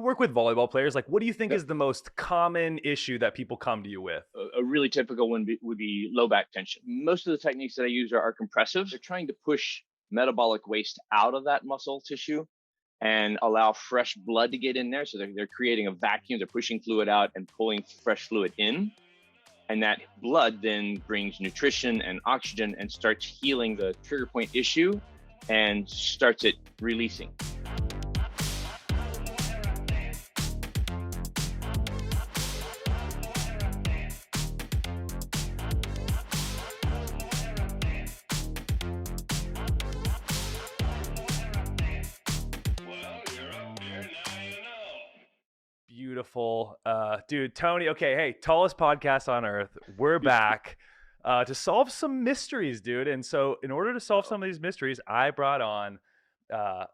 work with volleyball players. Like, what do you think Yep. is the most common issue that people come to you with? A really typical one would be low back tension. Most of the techniques that I use are compressives. They're trying to push metabolic waste out of that muscle tissue and allow fresh blood to get in there. So they're creating a vacuum. They're pushing fluid out and pulling fresh fluid in. And that blood then brings nutrition and oxygen and starts healing the trigger point issue and starts it releasing. Beautiful. Dude, Tony, okay, hey, tallest podcast on earth. We're back to solve some mysteries, dude. And so in order to solve some of these mysteries, I brought on uh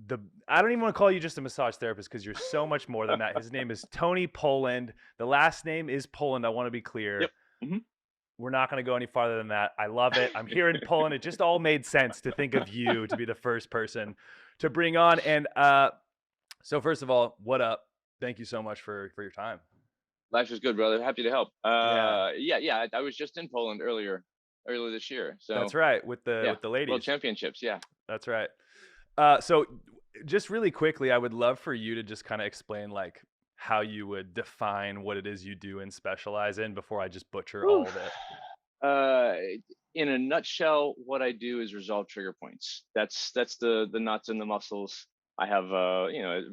the I don't even want to call you just a massage therapist because you're so much more than that. His name is Tony Poland. The last name is Poland. I want to be clear. Yep. hmm We're not going to go any farther than that. I love it. I'm here in Poland. It just all made sense to think of you to be the first person to bring on. And so first of all, what up? Thank you so much for your time. Life is good, brother. Happy to help. Yeah, Yeah. I was just in Poland earlier this year. that's So right. yeah, With the World ladies. Championships. Yeah. That's right. So just really quickly, I would love for you to just kind of explain like how you would define what it is you do and specialize in before I just butcher Whew. all of it. Uh, in a nutshell, what I do is resolve trigger points. That's the knots and the muscles. I have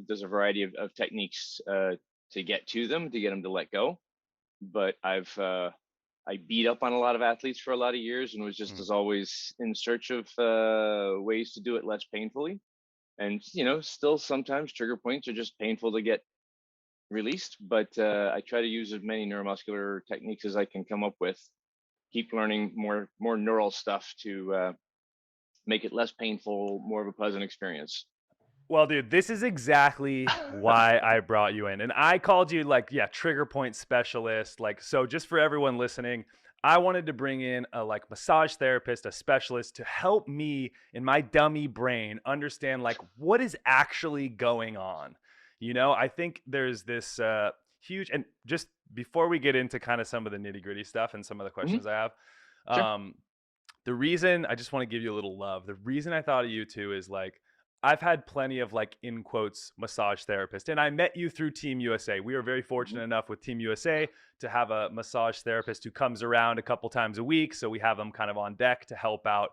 there's a variety of techniques to get to them, to get them to let go. But I beat up on a lot of athletes for a lot of years and was just Mm. as always in search of ways to do it less painfully. And still sometimes trigger points are just painful to get released. But I try to use as many neuromuscular techniques as I can come up with. Keep learning more neural stuff to make it less painful, more of a pleasant experience. Well, dude, this is exactly why I brought you in. And I called you like, yeah, trigger point specialist. Like, so just for everyone listening, I wanted to bring in a like massage therapist, a specialist to help me in my dummy brain understand like what is actually going on. I think there's this huge, and just before we get into kind of some of the nitty gritty stuff and some of the hmm questions I have, Sure. um, the reason I just want to give you a little love, the reason I thought of you too is like I've had plenty of like in quotes massage therapists, and I met you through Team USA. We were very hmm fortunate enough with Team USA to have a massage therapist who comes around a couple times a week. So we have them kind of on deck to help out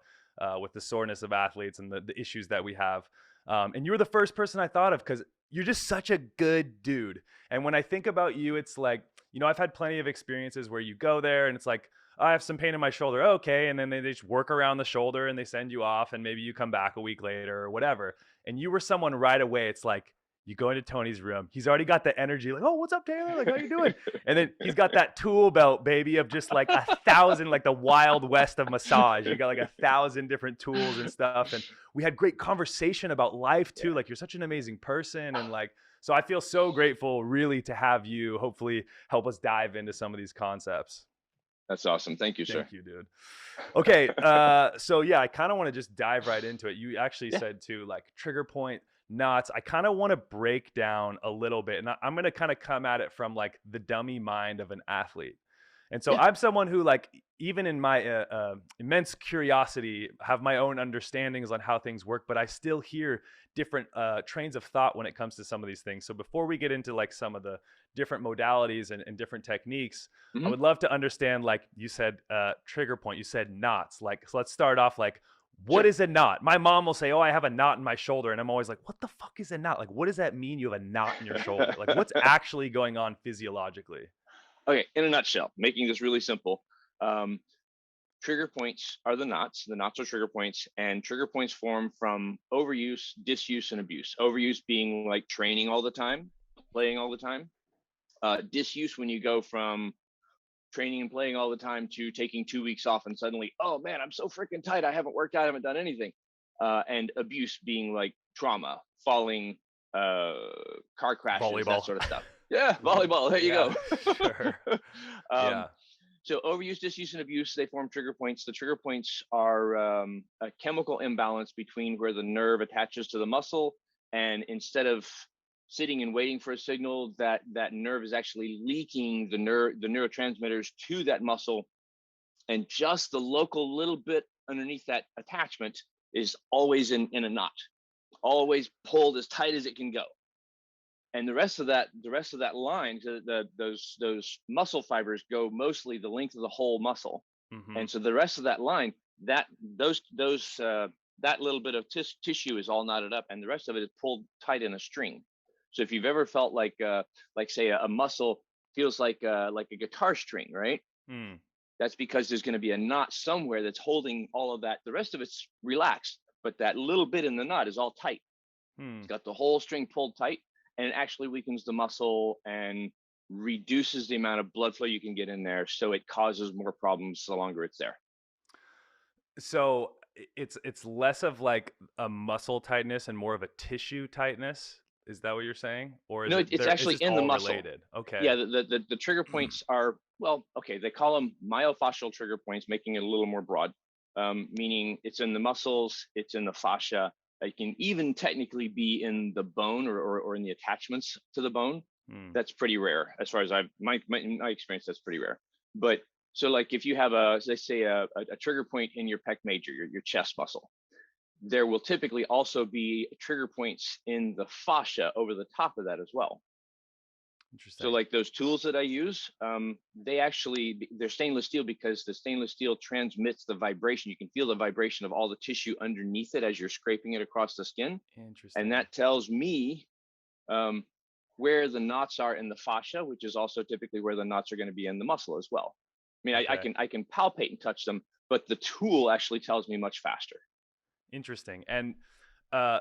with the soreness of athletes and the issues that we have. And you were the first person I thought of because you're just such a good dude. And when I think about you, it's like, I've had plenty of experiences where you go there and it's like, I have some pain in my shoulder. Okay. And then they just work around the shoulder and they send you off and maybe you come back a week later or whatever. And you were someone right away. It's like you go into Tony's room. He's already got the energy like, oh, what's up, Taylor? Like, how you doing? And then he's got that tool belt, baby, of just like 1,000, like the wild west of massage. You got like 1,000 different tools and stuff. And we had great conversation about life too. Yeah. Like you're such an amazing person. And like, so I feel so grateful really to have you hopefully help us dive into some of these concepts. That's awesome. Thank you, sir. Thank you, dude. Okay, so yeah, I kind of want to just dive right into it. You actually Yeah. said too, like trigger point knots. I kind of want to break down a little bit, and I'm going to kind of come at it from like the dummy mind of an athlete. And so Yeah. I'm someone who, like, even in my immense curiosity, have my own understandings on how things work, but I still hear different trains of thought when it comes to some of these things. So before we get into like some of the different modalities and different techniques, I hmm would love to understand, like you said, trigger point. You said knots. Like, so let's start off like, what Sure. is a knot? My mom will say, "Oh, I have a knot in my shoulder," and I'm always like, "What the fuck is a knot? Like, what does that mean? You have a knot in your shoulder? Like, what's actually going on physiologically?" Okay. In a nutshell, making this really simple, um, trigger points are the knots. The knots are trigger points, and trigger points form from overuse, disuse, and abuse. Overuse being like training all the time, playing all the time. Disuse when you go from training and playing all the time to taking 2 weeks off and suddenly, oh man, I'm so freaking tight. I haven't worked out, I haven't done anything. And abuse being like trauma, falling, uh, car crashes, that Volleyball. sort of stuff. Yeah, volleyball. There you Yeah, go. sure. um, Yeah. so overuse, disuse, and abuse, they form trigger points. The trigger points are a chemical imbalance between where the nerve attaches to the muscle, and instead of sitting and waiting for a signal, that nerve is actually leaking the neurotransmitters to that muscle, and just the local little bit underneath that attachment is always in a knot, always pulled as tight as it can go. And the rest of that line, those muscle fibers go mostly the length of the whole muscle. Hmm. And so the rest of that line, that little bit of tissue is all knotted up, and the rest of it is pulled tight in a string. So if you've ever felt like say a muscle feels like a guitar string, right? Mm. That's because there's going to be a knot somewhere that's holding all of that. The rest of it's relaxed, but that little bit in the knot is all tight. It's Hmm. got the whole string pulled tight, and it actually weakens the muscle and reduces the amount of blood flow you can get in there. So it causes more problems the longer it's there. So it's less of like a muscle tightness and more of a tissue tightness. Is that what you're saying? Or is No, it it's there is actually this in the all muscle. related? Okay. Yeah, the trigger points are, well, okay, they call them myofascial trigger points, making it a little more broad, meaning it's in the muscles, it's in the fascia. It can even technically be in the bone, or in the attachments to the bone. Hmm. That's pretty rare, as far as my experience. That's pretty rare. But so, like, if you have let's say a trigger point in your pec major, your chest muscle, there will typically also be trigger points in the fascia over the top of that as well. So Interesting. like those tools that I use, they're stainless steel, because the stainless steel transmits the vibration. You can feel the vibration of all the tissue underneath it as you're scraping it across the skin, and Interesting. that tells me um, where the knots are in the fascia, which is also typically where the knots are going to be in the muscle as well. I mean, I Okay. can palpate and touch them, but the tool actually tells me much faster. Interesting. And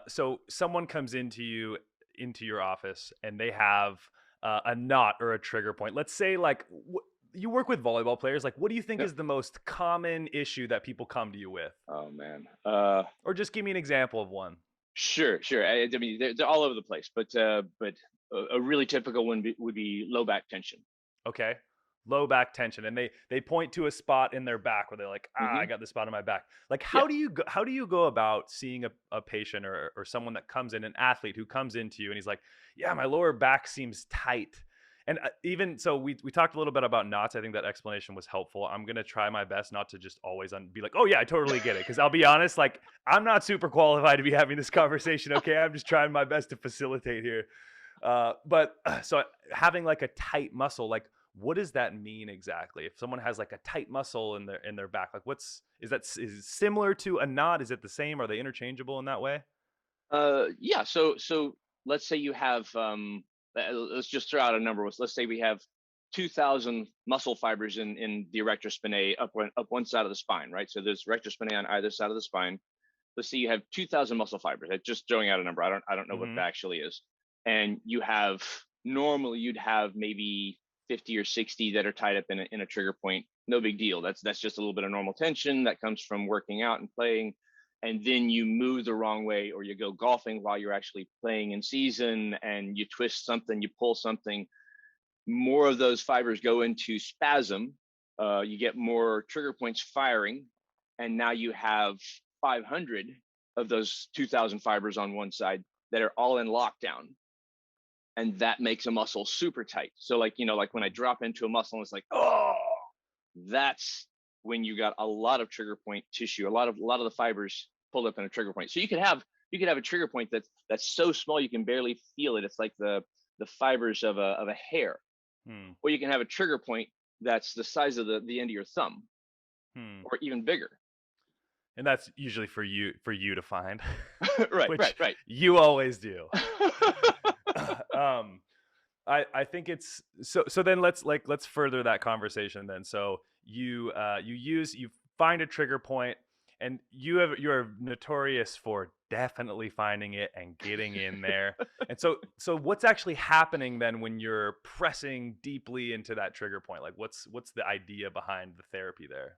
so someone comes into your office and they have a knot or a trigger point. Let's say like you work with volleyball players. Like, what do you think Yep. is the most common issue that people come to you with? Oh man. Or just give me an example of one. Sure. I mean, they're all over the place, but a really typical one would be low back tension. Okay. Low back tension, and they point to a spot in their back where they're like, ah, I Hmm. got this spot in my back. Like, Yeah. how do you go about seeing a patient or someone that comes in, an athlete who comes into you and he's like, yeah, my lower back seems tight. And even so, we talked a little bit about knots. I think that explanation was helpful. I'm gonna try my best not to just always be like, oh yeah, I totally get it. Because I'll be honest, like I'm not super qualified to be having this conversation. Okay, I'm just trying my best to facilitate here. But so having like a tight muscle, like what does that mean exactly? If someone has like a tight muscle in their back, like is it similar to a knot? Is it the same? Are they interchangeable in that way? Yeah. So let's say you have let's just throw out a number. Let's say we have 2,000 muscle fibers in the erector spinae up one side of the spine, right? So there's rector spinae on either side of the spine. Let's say you have 2,000 muscle fibers. Just throwing out a number. I don't know what Mm-hmm. that actually is. And normally you'd have maybe 50 or 60 that are tied up in a trigger point. No big deal. That's just a little bit of normal tension that comes from working out and playing. And then you move the wrong way, or you go golfing while you're actually playing in season, and you twist something, you pull something, more of those fibers go into spasm. You get more trigger points firing, and now you have 500 of those 2,000 fibers on one side that are all in lockdown, and that makes a muscle super tight. So, like, like when I drop into a muscle, and it's like, oh, that's when you got a lot of trigger point tissue, a lot of the fibers pulled up in a trigger point. So you could have a trigger point that's so small you can barely feel it. It's like the fibers of a hair. Hmm. Or you can have a trigger point that's the size of the end of your thumb, Hmm. or even bigger. And that's usually for you to find, Right, right, which right. you always do. um, I think it's so then let's further that conversation then. So you find a trigger point, and you're notorious for definitely finding it and getting in there. And so what's actually happening then when you're pressing deeply into that trigger point? Like what's the idea behind the therapy there?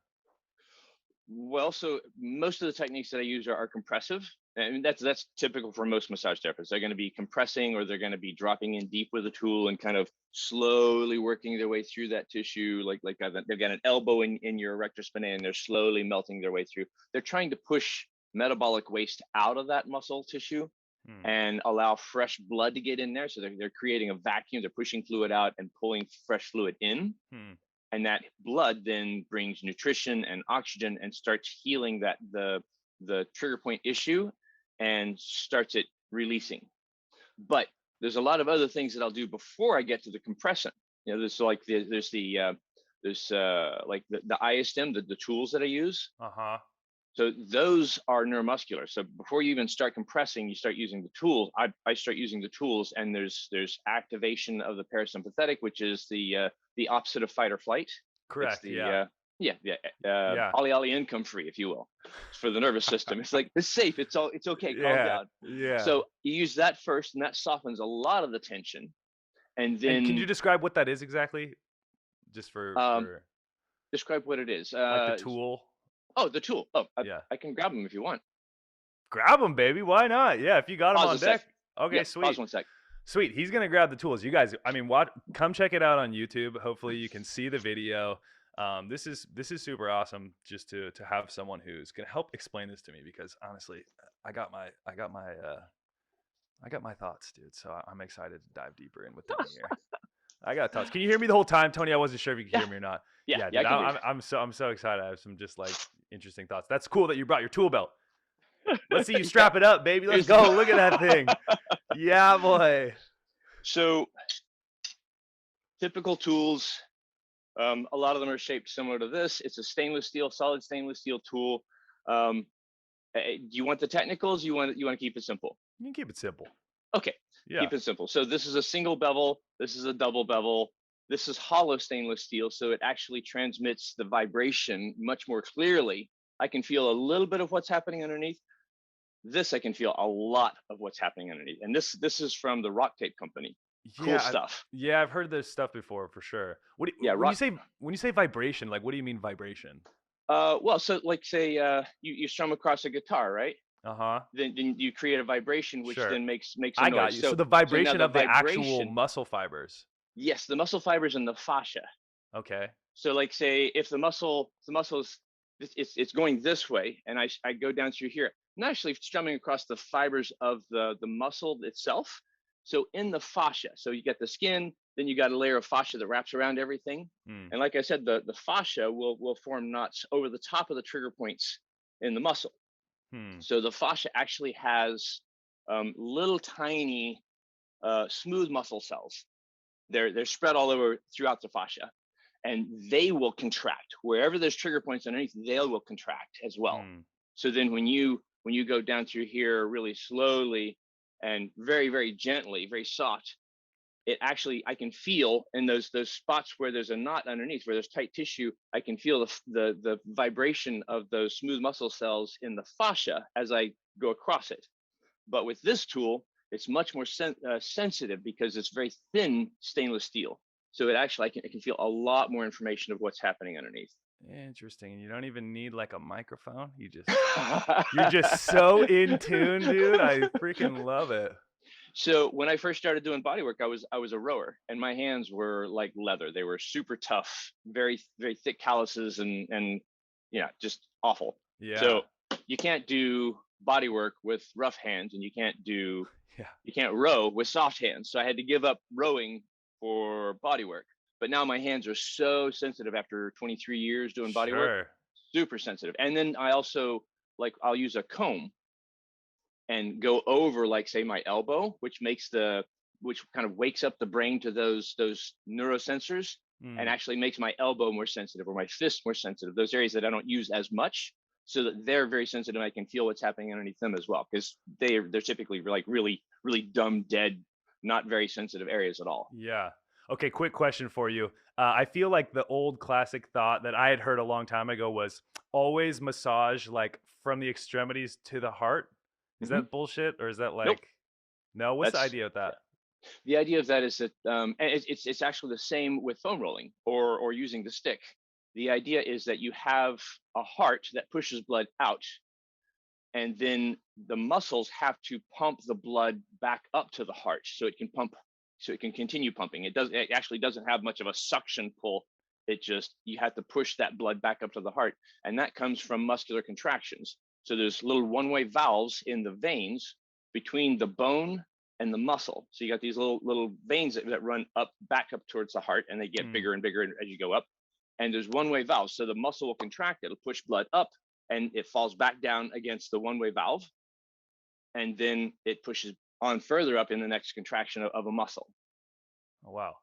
Well, so most of the techniques that I use are compressive. I mean, that's typical for most massage therapists. They're going to be compressing, or they're going to be dropping in deep with a tool and kind of slowly working their way through that tissue. Like they've got an elbow in your erector spinae, and they're slowly melting their way through. They're trying to push metabolic waste out of that muscle tissue. Hmm. and allow fresh blood to get in there. So they're creating a vacuum, they're pushing fluid out and pulling fresh fluid in. Hmm. And that blood then brings nutrition and oxygen and starts healing the trigger point issue and starts it releasing. But there's a lot of other things that I'll do before I get to the compression. There's like there's like the ISM, the tools that I use. Uh-huh. So those are neuromuscular. So before you even start compressing, you start using the tools. I start using the tools, and there's activation of the parasympathetic, which is the opposite of fight or flight. It's Correct. the Yeah. Yeah. ollie ollie income free, if you will. It's for the nervous system. It's like it's safe. It's okay. Calm Yeah. down. Yeah. So you use that first, and that softens a lot of the tension. And And can you then describe what that is exactly? Just um, for describe what it is. like the tool. Oh, the tool. Oh, Yeah. I can grab them if you want. Grab them, baby. Why not? Yeah, if you got them Pause on a sec. deck. Okay, Yep. Pause sweet. one sec. Sweet. He's gonna grab the tools. You guys, I mean, come check it out on YouTube. Hopefully you can see the video. This is super awesome just to have someone who's gonna help explain this to me, because honestly, I got my thoughts, dude. So I'm excited to dive deeper in with Tony here. I got thoughts. Can you hear me the whole time, Tony? I wasn't sure if you could Yeah. hear me or not. Yeah. Yeah, Yeah. dude. I can hear you. I'm so excited. I have some just like interesting thoughts. That's cool that you brought your tool belt. Let's see you Yeah. strap it up, baby. Let's go. Look at that thing. Yeah, boy. So typical tools, a lot of them are shaped similar to this. It's a solid stainless steel tool. Do you want the technicals? You want to keep it simple? You can keep it simple. Okay, Yeah. keep it simple. So this is a single bevel. This is a double bevel. This is hollow stainless steel, so it actually transmits the vibration much more clearly. I can feel a little bit of what's happening underneath. This I can feel a lot of what's happening underneath. And this is from the Rock Tape Company. Cool stuff. Yeah, I've heard this stuff before for sure. Yeah, when you say vibration, like what do you mean vibration? Well, so like say you strum across a guitar, right? Uh-huh. Then you create a vibration, which Sure. then makes a I noise. got you. So the vibration now of the actual muscle fibers. yes, the muscle fibers and the fascia. Okay. So like say if the muscle is it's going this way, and I go down through here, I'm actually strumming across the fibers of the muscle itself. So in the fascia, so you get the skin, then you got a layer of fascia that wraps around everything. Hmm. And like I said, the fascia will form knots over the top of the trigger points in the muscle. Hmm. So the fascia actually has little tiny smooth muscle cells. They're spread all over throughout the fascia, and they will contract wherever there's trigger points underneath. They will contract as well. Hmm. So then when you go down through here really slowly and very, very gently, very soft, it actually, I can feel in those spots where there's a knot underneath, where there's tight tissue, I can feel the vibration of those smooth muscle cells in the fascia as I go across it. But with this tool, it's much more sensitive because it's very thin stainless steel. So it actually, I can feel a lot more information of what's happening underneath. Interesting. And you don't even need like a microphone. You're just so in tune, dude. I freaking love it. So when I first started doing bodywork, I was a rower, and my hands were like leather. They were super tough, very, very thick calluses, and yeah, just awful. Yeah. So you can't do bodywork with rough hands, and you can't row with soft hands. So I had to give up rowing for bodywork. But now my hands are so sensitive after 23 years doing bodywork, Sure. super sensitive. And then I also I'll use a comb and go over, like say, my elbow, which kind of wakes up the brain to those neurosensors, and actually makes my elbow more sensitive or my fist more sensitive, those areas that I don't use as much, so that they're very sensitive. I can feel what's happening underneath them as well, because they're typically like really, really dumb, dead, not very sensitive areas at all. Yeah. Okay, quick question for you. I feel like the old classic thought that I had heard a long time ago was always massage like from the extremities to the heart. Is that bullshit, or is that like, Nope. No? What's the idea of that? The idea of that is that, and it's actually the same with foam rolling or using the stick. The idea is that you have a heart that pushes blood out, and then the muscles have to pump the blood back up to the heart so it can continue pumping. It actually doesn't have much of a suction pull. You have to push that blood back up to the heart, and that comes from muscular contractions. So there's little one-way valves in the veins between the bone and the muscle. So you got these little veins that run up, back up towards the heart, and they get Mm. bigger and bigger as you go up. And there's one-way valves. So the muscle will contract, it'll push blood up, and it falls back down against the one-way valve. And then it pushes on further up in the next contraction of a muscle. Oh, wow.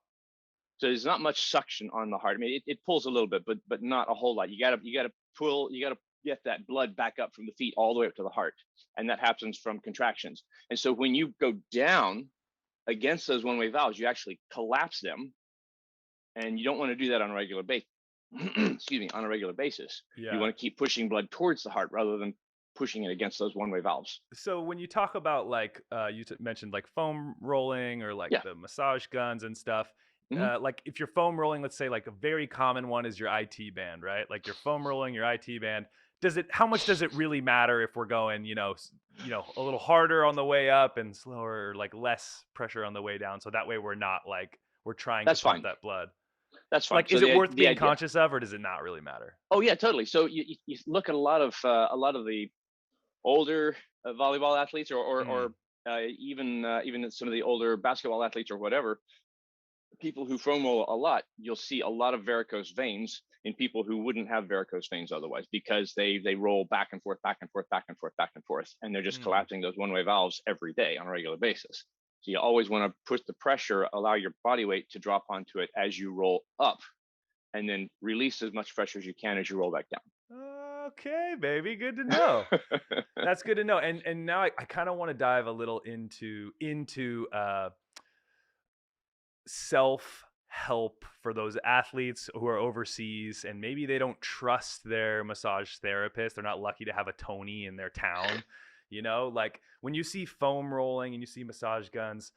So there's not much suction on the heart. I mean, it pulls a little bit, but not a whole lot. You gotta pull, you gotta get that blood back up from the feet all the way up to the heart, and that happens from contractions. And so when you go down against those one-way valves, you actually collapse them, and you don't want to do that on a regular basis. Excuse me, on a regular basis. You Yeah. want to keep pushing blood towards the heart rather than pushing it against those one-way valves. So when you talk about like mentioned like foam rolling or like Yeah. the massage guns and stuff, Hmm. like if you're foam rolling, let's say like a very common one is your IT band, right? Like you're foam rolling your IT band. Does it? How much does it really matter if we're going, a little harder on the way up and slower, or like less pressure on the way down? So that way we're not like we're trying to That's pump fine. that blood. That's fine. Like, So is it worth the being idea. conscious of, or does it not really matter? Oh yeah, totally. So you look at a lot of the older volleyball athletes, Mm, even some of the older basketball athletes or whatever, people who foam roll a lot, you'll see a lot of varicose veins in people who wouldn't have varicose veins otherwise, because they roll back and forth, back and forth, back and forth, back and forth, and they're just mm. collapsing those one-way valves every day on a regular basis. So you always want to put the pressure, allow your body weight to drop onto it as you roll up, and then release as much pressure as you can as you roll back Okay, baby, good to know. down. That's good to know. And now I kind of want to dive a little into self help for those athletes who are overseas and maybe they don't trust their massage therapist. They're not lucky to have a Tony in their town. Like when you see foam rolling and you see massage guns,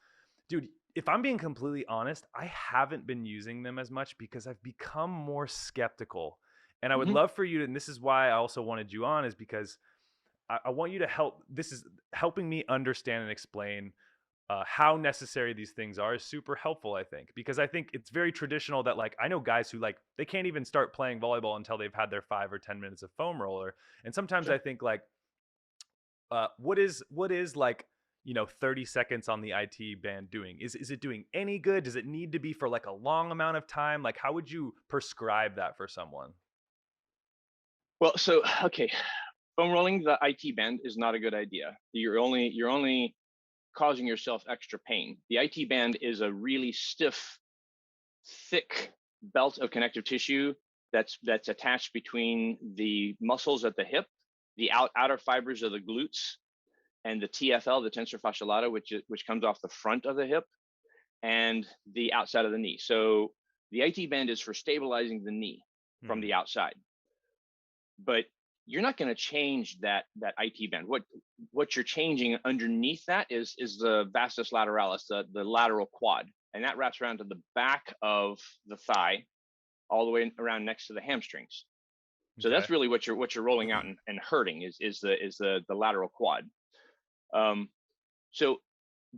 dude, if I'm being completely honest, I haven't been using them as much because I've become more skeptical. And I would Hmm. love for you to, and this is why I also wanted you on, is because I want you to help. This is helping me understand and explain how necessary these things are is super helpful, I think, because I think it's very traditional that like I know guys who like they can't even start playing volleyball until they've had their 5 or 10 minutes of foam roller. And sometimes Sure. I think like what is like 30 seconds on the IT band doing? Is it doing any good? Does it need to be for like a long amount of time? Like how would you prescribe that for someone? Well, so okay, foam rolling the IT band is not a good idea. You're only causing yourself extra pain. The IT band is a really stiff, thick belt of connective tissue that's attached between the muscles at the hip, the outer fibers of the glutes, and the TFL, the tensor fasciae lata, which comes off the front of the hip, and the outside of the knee. So the IT band is for stabilizing the knee from Hmm. the outside, but you're not going to change that IT band. What you're changing underneath that is the vastus lateralis, the lateral quad, and that wraps around to the back of the thigh, all the way around next to the hamstrings. So Okay. that's really what you're rolling out and hurting is the lateral quad. Um, so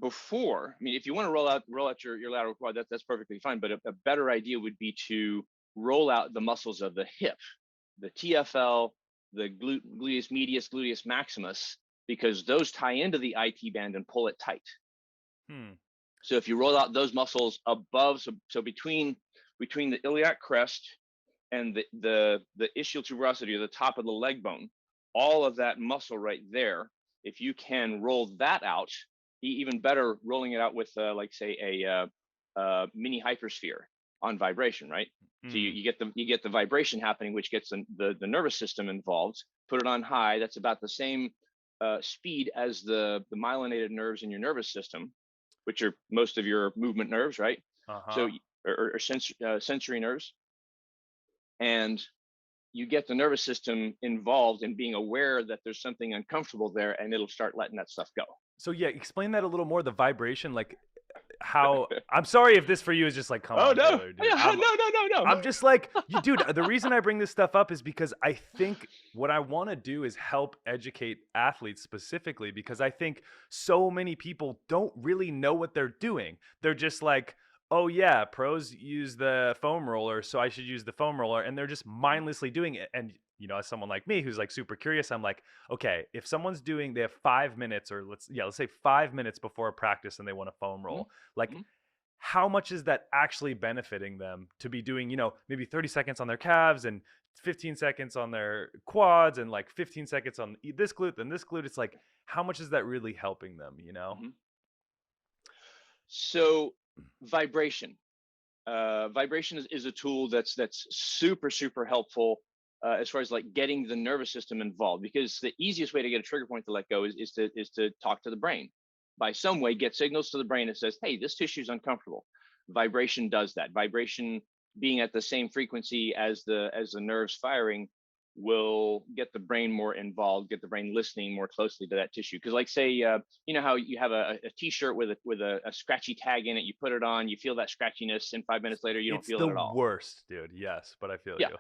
before, I mean, if you want to roll out your lateral quad, that's perfectly fine. But a better idea would be to roll out the muscles of the hip, the TFL, the gluteus medius, gluteus maximus, because those tie into the IT band and pull it tight. Hmm. So if you roll out those muscles above, so between the iliac crest and the ischial tuberosity, or the top of the leg bone, all of that muscle right there, if you can roll that out, even better, rolling it out with like say mini hypersphere on vibration, right? So Hmm. you get the vibration happening, which gets the nervous system involved. Put it on high. That's about the same speed as the myelinated nerves in your nervous system, which are most of your movement nerves, right? So Uh-huh. or sensory nerves, and you get the nervous system involved in being aware that there's something uncomfortable there, and it'll start letting that stuff go. So yeah, explain that a little more, the vibration, like how I'm sorry if this for you is just like, come Oh on, no, Taylor, dude. yeah, I'm no, no, no, no. I'm just like, you dude, the reason I bring this stuff up is because I think what I want to do is help educate athletes specifically because I think so many people don't really know what they're doing. They're just like, "Oh yeah, pros use the foam roller, so I should use the foam roller." And they're just mindlessly doing it. And as someone like me who's like super curious, I'm like, okay, if someone's they have 5 minutes, or let's say 5 minutes before a practice and they want to foam Mhm, roll, like mhm. how much is that actually benefiting them to be doing, maybe 30 seconds on their calves and 15 seconds on their quads and like 15 seconds on this glute, then this glute? It's like, how much is that really helping them? Mhm. So vibration. Vibration is a tool that's super super helpful as far as like getting the nervous system involved, because the easiest way to get a trigger point to let go is to talk to the brain by some way, get signals to the brain that says, hey, this tissue is uncomfortable. Vibration does that. Vibration, being at the same frequency as the nerves firing, will get the brain more involved, get the brain listening more closely to that tissue. Because like say, you know how you have a t-shirt with a scratchy tag in it, you put it on, you feel that scratchiness, and 5 minutes later you don't It's feel the it at all. worst, dude. Yes, but I feel Yeah, you.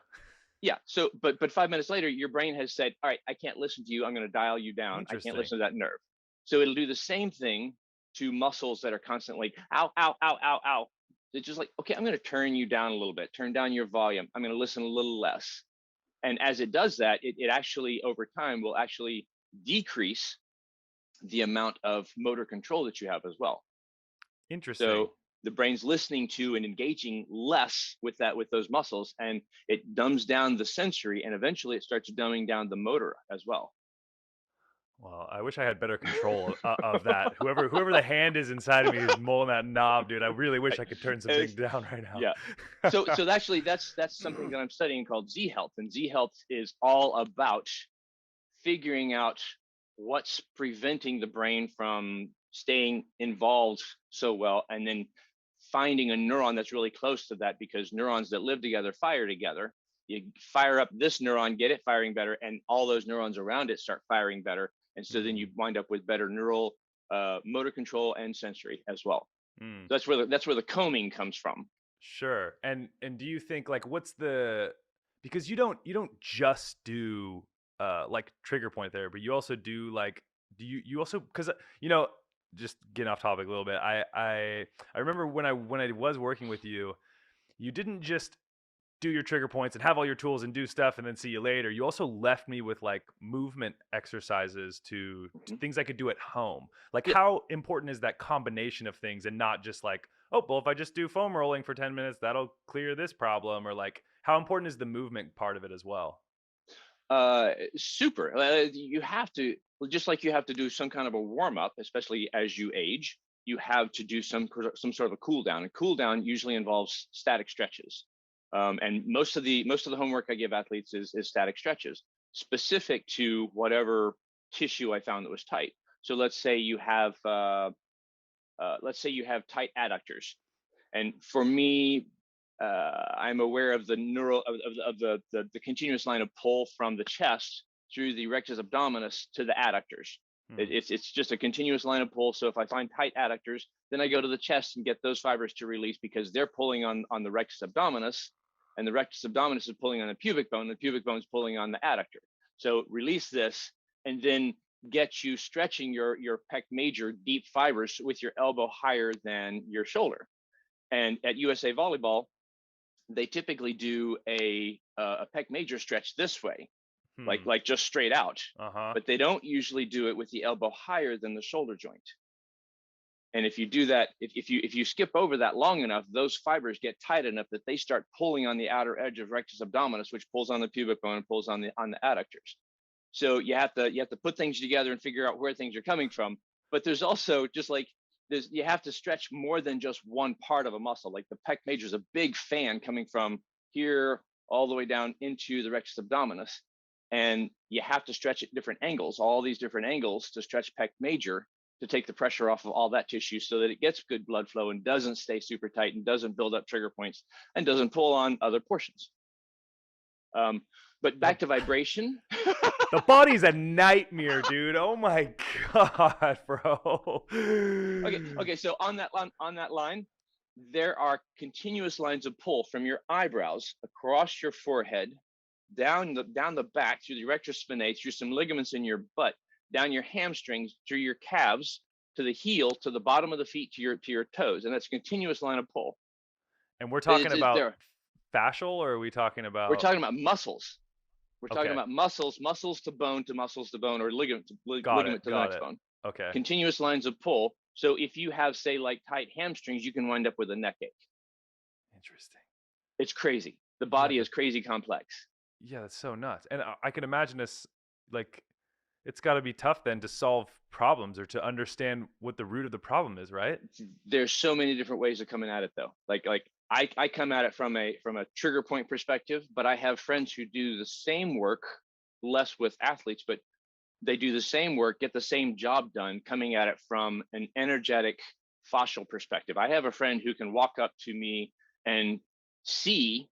yeah. So but 5 minutes later your brain has said, all right, I can't listen to you, I'm going to dial you down, I can't Interesting. listen to that nerve. So it'll do the same thing to muscles that are constantly ow ow ow ow ow. It's just like, okay, I'm going to turn you down a little bit, turn down your volume, I'm going to listen a little less. And as it does that, it actually over time will actually decrease the amount of motor control that you have as well. Interesting. So the brain's listening to and engaging less with those muscles, and it dumbs down the sensory, and eventually it starts dumbing down the motor as well. Well, I wish I had better control of that. Whoever the hand is inside of me is mulling that knob, dude. I really wish Right. I could turn some things It's- down right now. yeah. So actually that's something that I'm studying called Z health, and Z health is all about figuring out what's preventing the brain from staying involved so well, and then finding a neuron that's really close to that, because neurons that live together fire together. You fire up this neuron, get it firing better, and all those neurons around it start firing better, and so then you Mm, wind up with better neural motor control and sensory as well. mm. So that's where the combing comes from. Sure. And do you think, like, what's the, because you don't just do like trigger point therapy. You also do like, do you also, cuz you know just getting off topic a little bit. I remember when I was working with you, you didn't just do your trigger points and have all your tools and do stuff and then see you later. You also left me with like movement exercises to Mhm. things I could do at home. Like, Yep. how important is that combination of things, and not just like, oh, well, if I just do foam rolling for 10 minutes, that'll clear this problem? Or like, how important is the movement part of it as well? Super. You have to, well, just like you have to do some kind of a warm up, especially as you age. You have to do some sort of a cool down. And cool down usually involves static stretches. And most of the homework I give athletes is static stretches specific to whatever tissue I found that was tight. So let's say you have tight adductors, and for me, I'm aware of the neural of the continuous line of pull from the chest through the rectus abdominis to the adductors. Hmm. It's just a continuous line of pull. So if I find tight adductors, then I go to the chest and get those fibers to release, because they're pulling on the rectus abdominis, and the rectus abdominis is pulling on the pubic bone. The pubic bone is pulling on the adductor. So release this, and then get you stretching your pec major deep fibers with your elbow higher than your shoulder. And at USA Volleyball, they typically do a pec major stretch this way, like Hmm. like just straight out, Uh-huh. but they don't usually do it with the elbow higher than the shoulder joint. And if you do that, if you skip over that long enough, those fibers get tight enough that they start pulling on the outer edge of rectus abdominis, which pulls on the pubic bone and pulls on the adductors. So you have to put things together and figure out where things are coming from. But there's also, just like, you have to stretch more than just one part of a muscle. Like the pec major is a big fan coming from here all the way down into the rectus abdominis, and you have to stretch at different angles, all these different angles, to stretch pec major, to take the pressure off of all that tissue so that it gets good blood flow and doesn't stay super tight and doesn't build up trigger points and doesn't pull on other portions. Um, but The back to vibration. the body's a nightmare, dude. Oh my god, bro. Okay. So on that line, there are continuous lines of pull from your eyebrows across your forehead, down the back through the rectus spinae, through some ligaments in your butt, down your hamstrings, through your calves, to the heel, to the bottom of the feet, to your toes, and that's a continuous line of pull. And we're talking It's about there. fascial, or are we talking We're about? talking about muscles. We're talking Okay. about muscles to bone, or Got it. ligament to the Got next it. bone. Okay. Continuous lines of pull. So if you have, say, like tight hamstrings, you can wind up with a neck ache. Interesting. It's crazy. The Yeah. body is crazy complex. Yeah, that's so nuts. And I can imagine this, like, it's got to be tough then to solve problems or to understand what the root of the problem is, right? There's so many different ways of coming at it, though. Like I come at it from a trigger point perspective, but I have friends who do the same work, less with athletes, but they do the same work, get the same job done, coming at it from an energetic fascial perspective. I have a friend who can walk up to me and see,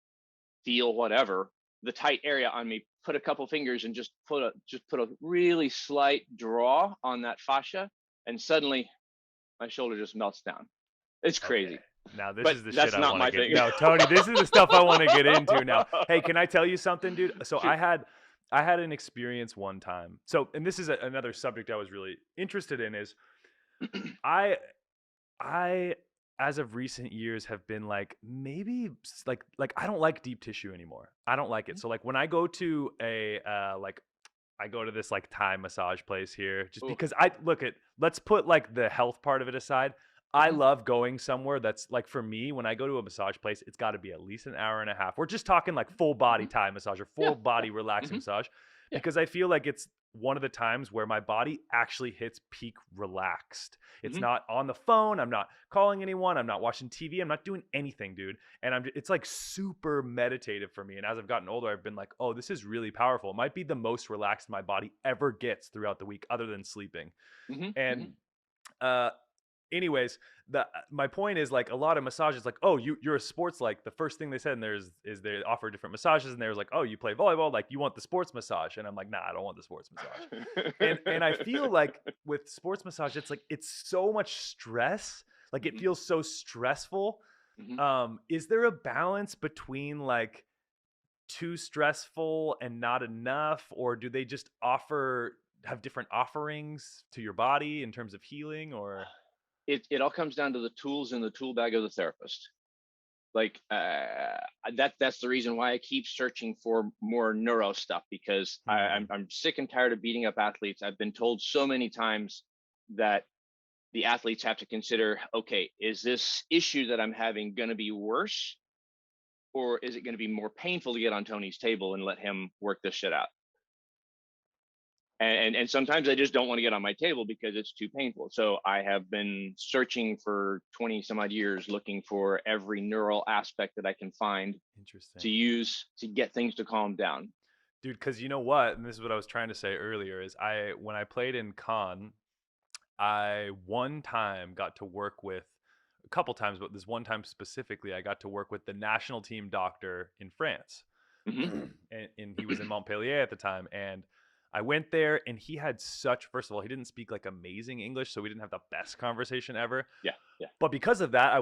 feel, whatever, the tight area on me, put a couple fingers and just put a really slight draw on that fascia, and suddenly my shoulder just melts down. It's Okay. crazy, Now this but is the shit that's I not want to my get. thing. No, Tony, this is the stuff I want to get into now. Hey, can I tell you something, dude? So Shoot. I had an experience one time. So, and this is another subject I was really interested in is I I as of recent years have been like maybe like I don't like deep tissue anymore. I don't like it. So like when I go to a like I go to this like Thai massage place here just Ooh. because I look at let's put like the health part of it aside. I Mhm. love going somewhere that's like for me when I go to a massage place, it's got to be at least an hour and a half. We're just talking like full body Mhm. Thai massage or Yeah, full yeah. body relaxing Mhm. massage Yeah. because I feel like it's one of the times where my body actually hits peak relaxed. It's Mhm. not on the phone, I'm not calling anyone, I'm not watching TV, I'm not doing anything, dude. And it's like super meditative for me. And as I've gotten older, I've been like, oh, this is really powerful. It might be the most relaxed my body ever gets throughout the week, other than sleeping. Mhm. And Mhm. uh, anyways, the my point is like a lot of massages, like, oh, you're a sports like the first thing they said in there is they offer different massages, and there's like, oh, you play volleyball, like you want the sports massage, and I'm like, nah, I don't want the sports massage. And I feel like with sports massage, it's like it's so much stress, like it Mhm. feels so stressful. Mhm. Is there a balance between like too stressful and not enough, or do they just have different offerings to your body in terms of healing or It all comes down to the tools in the tool bag of the therapist. Like that's the reason why I keep searching for more neuro stuff, because hmm, I'm sick and tired of beating up athletes. I've been told so many times that the athletes have to consider, okay, is this issue that I'm having going to be worse, or is it going to be more painful to get on Tony's table and let him work this shit out? And sometimes I just don't want to get on my table because it's too painful. So I have been searching for 20 some odd years, looking for every neural aspect that I can find to interesting. use to get things to calm down. Dude, because you know what, and this is what I was trying to say earlier, is I when I played in con, I one time got to work with a couple times, but this one time specifically, I got to work with the national team doctor in France. Hmm. And he was in Montpellier at the time. And I went there and he had such, first of all, he didn't speak like amazing English. So we didn't have the best conversation ever. Yeah, yeah. But because of that,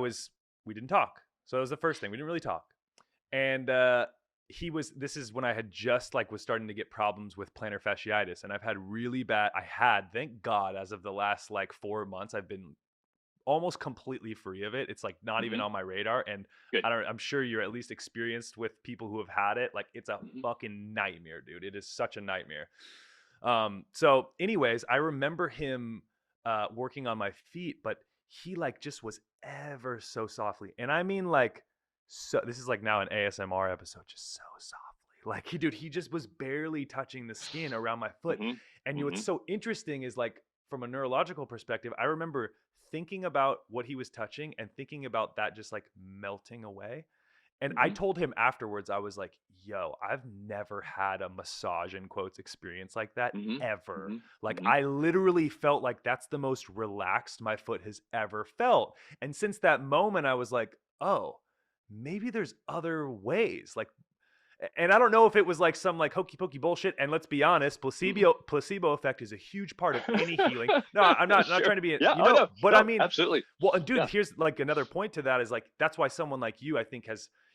we didn't talk. So that was the first thing. We didn't really talk. And this is when I had just like was starting to get problems with plantar fasciitis. And thank God, as of the last like 4 months, I've been almost completely free of it. It's like not even Hmm. on my radar. And Good. I'm sure you're at least experienced with people who have had it. Like it's a Hmm. fucking nightmare, dude. It is such a nightmare. So anyways, I remember him working on my feet, but he like just was ever so softly. And I mean like so this is like now an ASMR episode, just so softly. Like he just was barely touching the skin around my foot. Hmm. And what's Hmm. so interesting is like from a neurological perspective, I remember thinking about what he was touching and thinking about that just like melting away. And I Hmm. told him afterwards, I was like, yo, I've never had a massage in quotes experience like that Hmm. ever. Hmm. Like Hmm. I literally felt like that's the most relaxed my foot has ever felt. And since that moment, I was like, oh, maybe there's other ways. Like and I don't know if it was like some like hokey pokey bullshit. And let's be honest, Hmm. placebo effect is a huge part of any healing. No, I'm not Sure. trying to be, Yeah. Oh no. but I No. mean, Absolutely. well, and dude, Yeah. here's like another point to that is like that's why someone like you, I think,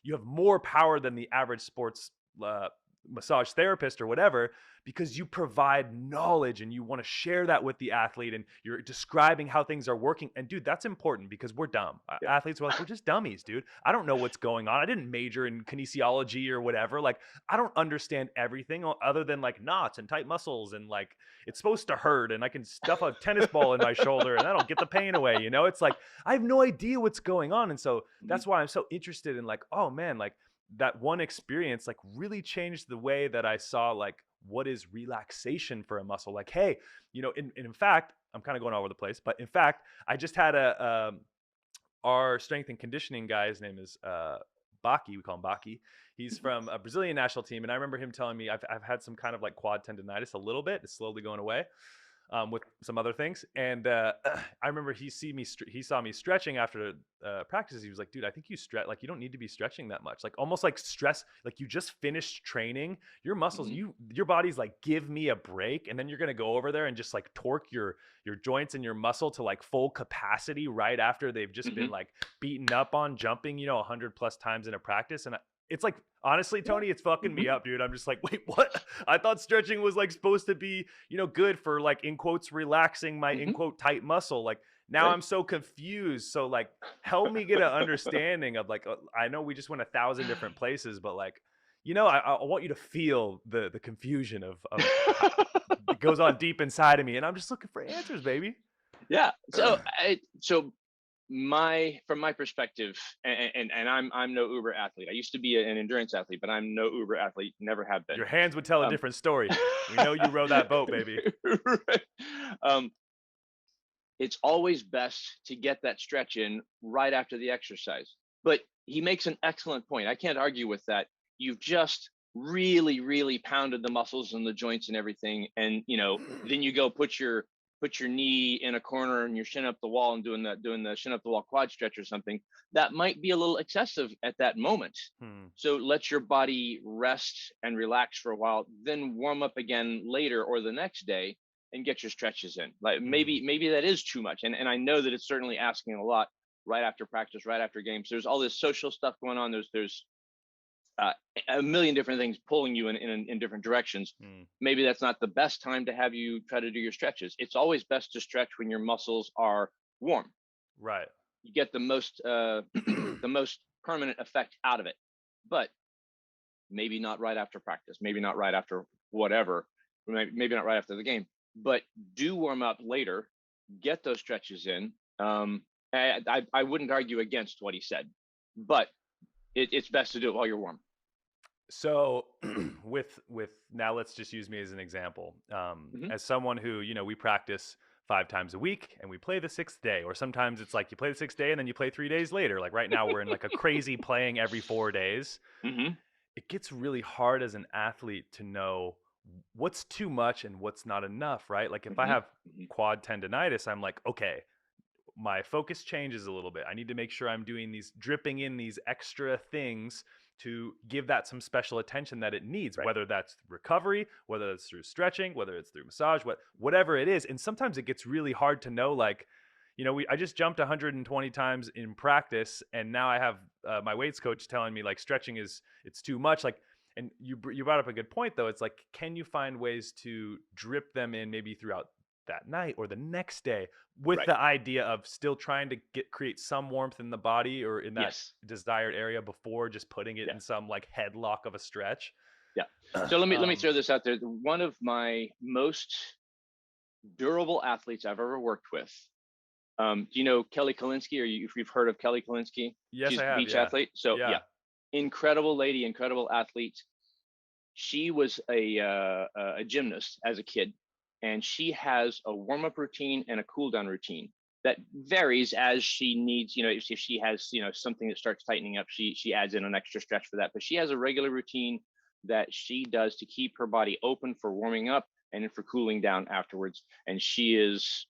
you have more power than the average sports uh, massage therapist or whatever, because you provide knowledge and you want to share that with the athlete and you're describing how things are working. And dude, that's important because we're dumb. Yeah. Athletes were like, we're just dummies, dude. I don't know what's going on. I didn't major in kinesiology or whatever. Like, I don't understand everything other than like knots and tight muscles and like it's supposed to hurt and I can stuff a tennis ball in my shoulder and that'll get the pain away. You know, it's like I have no idea what's going on. And so Mhm. that's why I'm so interested in like, oh man, like that one experience like really changed the way that I saw like what is relaxation for a muscle. Like, hey, you know, in fact, I'm kind of going all over the place, but in fact, I just had our strength and conditioning guy. His name is Baki. We call him Baki. He's from a Brazilian national team, and I remember him telling me I've had some kind of like quad tendonitis a little bit. It's slowly going away with some other things. And I remember he saw me stretching after practice. He was like, "Dude, I think you stretch like you don't need to be stretching that much. Like almost like stress. Like you just finished training. Your muscles, Mhm. your body's like, give me a break, and then you're gonna go over there and just like torque your joints and your muscle to like full capacity right after they've just been Mhm. like beaten up on jumping, you know, 100 plus times in a practice. And it's like honestly, Yeah. Tony, it's fucking me Mhm. up, dude. I'm just like, wait, what? I thought stretching was like supposed to be, you know, good for like in quotes relaxing my in Mhm. quote tight muscle. Like now Right. I'm so confused. So like help me get an understanding of like I know we just went 1,000 different places, but like you know, I want you to feel the confusion of how it goes on deep inside of me, and I'm just looking for answers, baby. Yeah. So my from my perspective, and I'm no Uber athlete. I used to be an endurance athlete, but I'm no Uber athlete. Never have been. Your hands would tell a Um, different story. We know you row that boat, baby. right. Um, it's always best to get that stretch in right after the exercise. But he makes an excellent point. I can't argue with that. You've just really, really pounded the muscles and the joints and everything, and then you go put your knee in a corner and your shin up the wall and doing the shin up the wall quad stretch or something. That might be a little excessive at that moment. Hmm. So let your body rest and relax for a while, then warm up again later or the next day and get your stretches in. Like Hmm. maybe that is too much. And I know that it's certainly asking a lot right after practice, right after games. There's all this social stuff going on. There's uh, a million different things pulling you in different directions. Hmm. Maybe that's not the best time to have you try to do your stretches. It's always best to stretch when your muscles are warm. Right. You get the most permanent effect out of it. But maybe not right after practice, maybe not right after whatever, maybe not right after the game, but do warm up later, get those stretches in. I wouldn't argue against what he said, but it's best to do it while you're warm. So with now let's just use me as an example. Hmm. As someone who, you know, we practice 5 times a week and we play the sixth day, or sometimes it's like you play the sixth day and then you play 3 days later. Like right now we're in like a crazy playing every 4 days. Hmm. It gets really hard as an athlete to know what's too much and what's not enough, right? Like if I Hmm. have quad tendonitis, I'm like, okay, my focus changes a little bit. I need to make sure I'm doing these dripping in these extra things to give that some special attention that it needs, Right. whether that's recovery, whether it's through stretching, whether it's through massage, whatever it is. And sometimes it gets really hard to know, like, you know, I just jumped 120 times in practice, and now I have my weights coach telling me like stretching it's too much. Like, and you brought up a good point though. It's like, can you find ways to drip them in maybe throughout that night or the next day with Right. the idea of still trying to create some warmth in the body or in that Yes. desired area before just putting it Yeah. in some like headlock of a stretch. Yeah. So let me um, throw this out there. One of my most durable athletes I've ever worked with. Do you know Kelly Kalinsky? Or if you've heard of Kelly Kalinsky? yes, She's I a have. beach Yeah. athlete. So Yeah. yeah, incredible lady, incredible athlete. She was a gymnast as a kid, and she has a warm up routine and a cool down routine that varies as she needs. If she has something that starts tightening up, she adds in an extra stretch for that. But she has a regular routine that she does to keep her body open for warming up and for cooling down afterwards. And she is,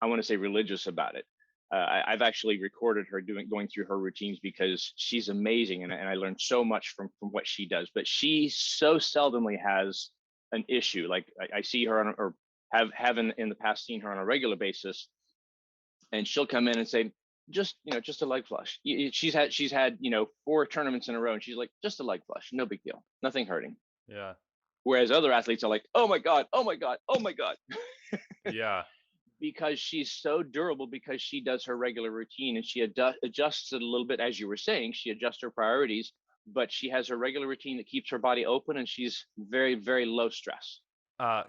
I want to say, religious about it. I've actually recorded her going through her routines because she's amazing, and I learned so much from what she does. But she so seldomly has an issue. Like I see her on, or have in the past seen her on a regular basis, and she'll come in and say, just a leg flush. She's had 4 tournaments in a row, and she's like, just a leg flush, no big deal, nothing hurting. Yeah. Whereas other athletes are like, oh my God, oh my God, oh my God. Yeah. Because she's so durable, because she does her regular routine and she adjusts it a little bit. As you were saying, she adjusts her priorities, but she has her regular routine that keeps her body open, and she's very, very low stress.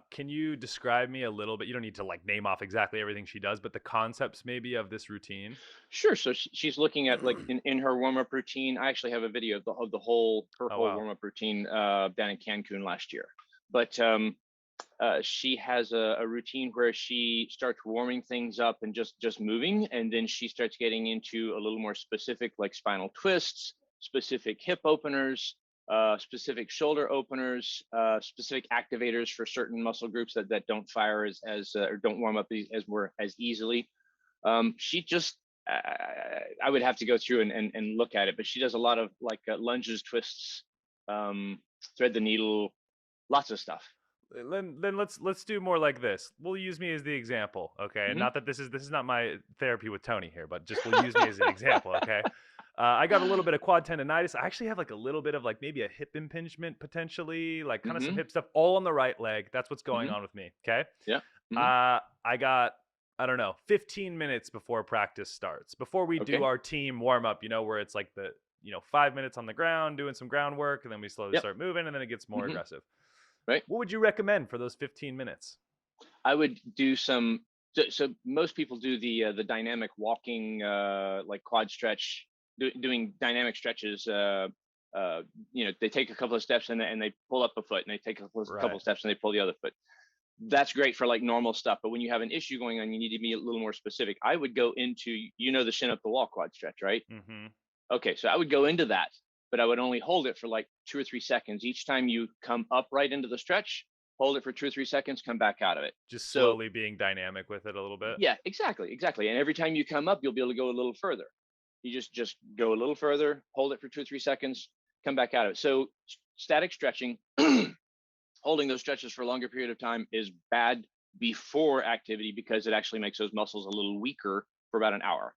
Can you describe me a little bit? You don't need to like name off exactly everything she does, but the concepts maybe of this routine. Sure. So she's looking at, like, in her warm up routine. I actually have a video of the whole her Oh whole wow. warm up routine down in Cancun last year. But she has a routine where she starts warming things up and just moving, and then she starts getting into a little more specific, like spinal twists, specific hip openers, specific shoulder openers, specific activators for certain muscle groups that don't fire as or don't warm up as easily. She just I would have to go through and look at it, but she does a lot of, like, lunges, twists, thread the needle, lots of stuff. Then let's do more like this. We'll use me as the example, okay? Hmm. Not that this is not my therapy with Tony here, but just we'll use me as an example, okay? I got a little bit of quad tendonitis. I actually have like a little bit of like maybe a hip impingement potentially, like kind of some Hmm. hip stuff, all on the right leg. That's what's going Hmm. on with me. Okay. Yeah. Hmm. I got, I don't know, 15 minutes before practice starts, before we do Okay. our team warm up, where it's like 5 minutes on the ground, doing some groundwork, and then we slowly Yep. start moving, and then it gets more Hmm. aggressive. Right. What would you recommend for those 15 minutes? I would do some. So most people do the dynamic walking, like quad stretch, doing dynamic stretches. They take a couple of steps and they pull up a foot, and they take a couple Right. of steps and they pull the other foot. That's great for like normal stuff. But when you have an issue going on, you need to be a little more specific. I would go into, the shin up the wall quad stretch, right? Mm-hmm. Okay, so I would go into that, but I would only hold it for like 2 or 3 seconds. Each time you come up right into the stretch, hold it for 2 or 3 seconds, come back out of it. Just So slowly being dynamic with it a little bit. yeah, exactly, exactly. And every time you come up, you'll be able to go a little further. You just go a little further, hold it for 2 or 3 seconds, come back out of it. So static stretching, holding those stretches for a longer period of time, is bad before activity, because it actually makes those muscles a little weaker for about an hour.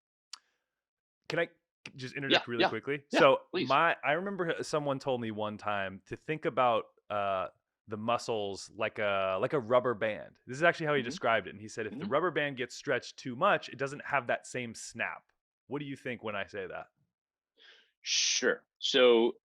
Can I just Yeah, interject really yeah, quickly? yeah. So Please. I remember someone told me one time to think about the muscles like a rubber band. This is actually how he Hmm. described it. And he said if the Hmm. rubber band gets stretched too much, it doesn't have that same snap. What do you think when I say that? Sure. So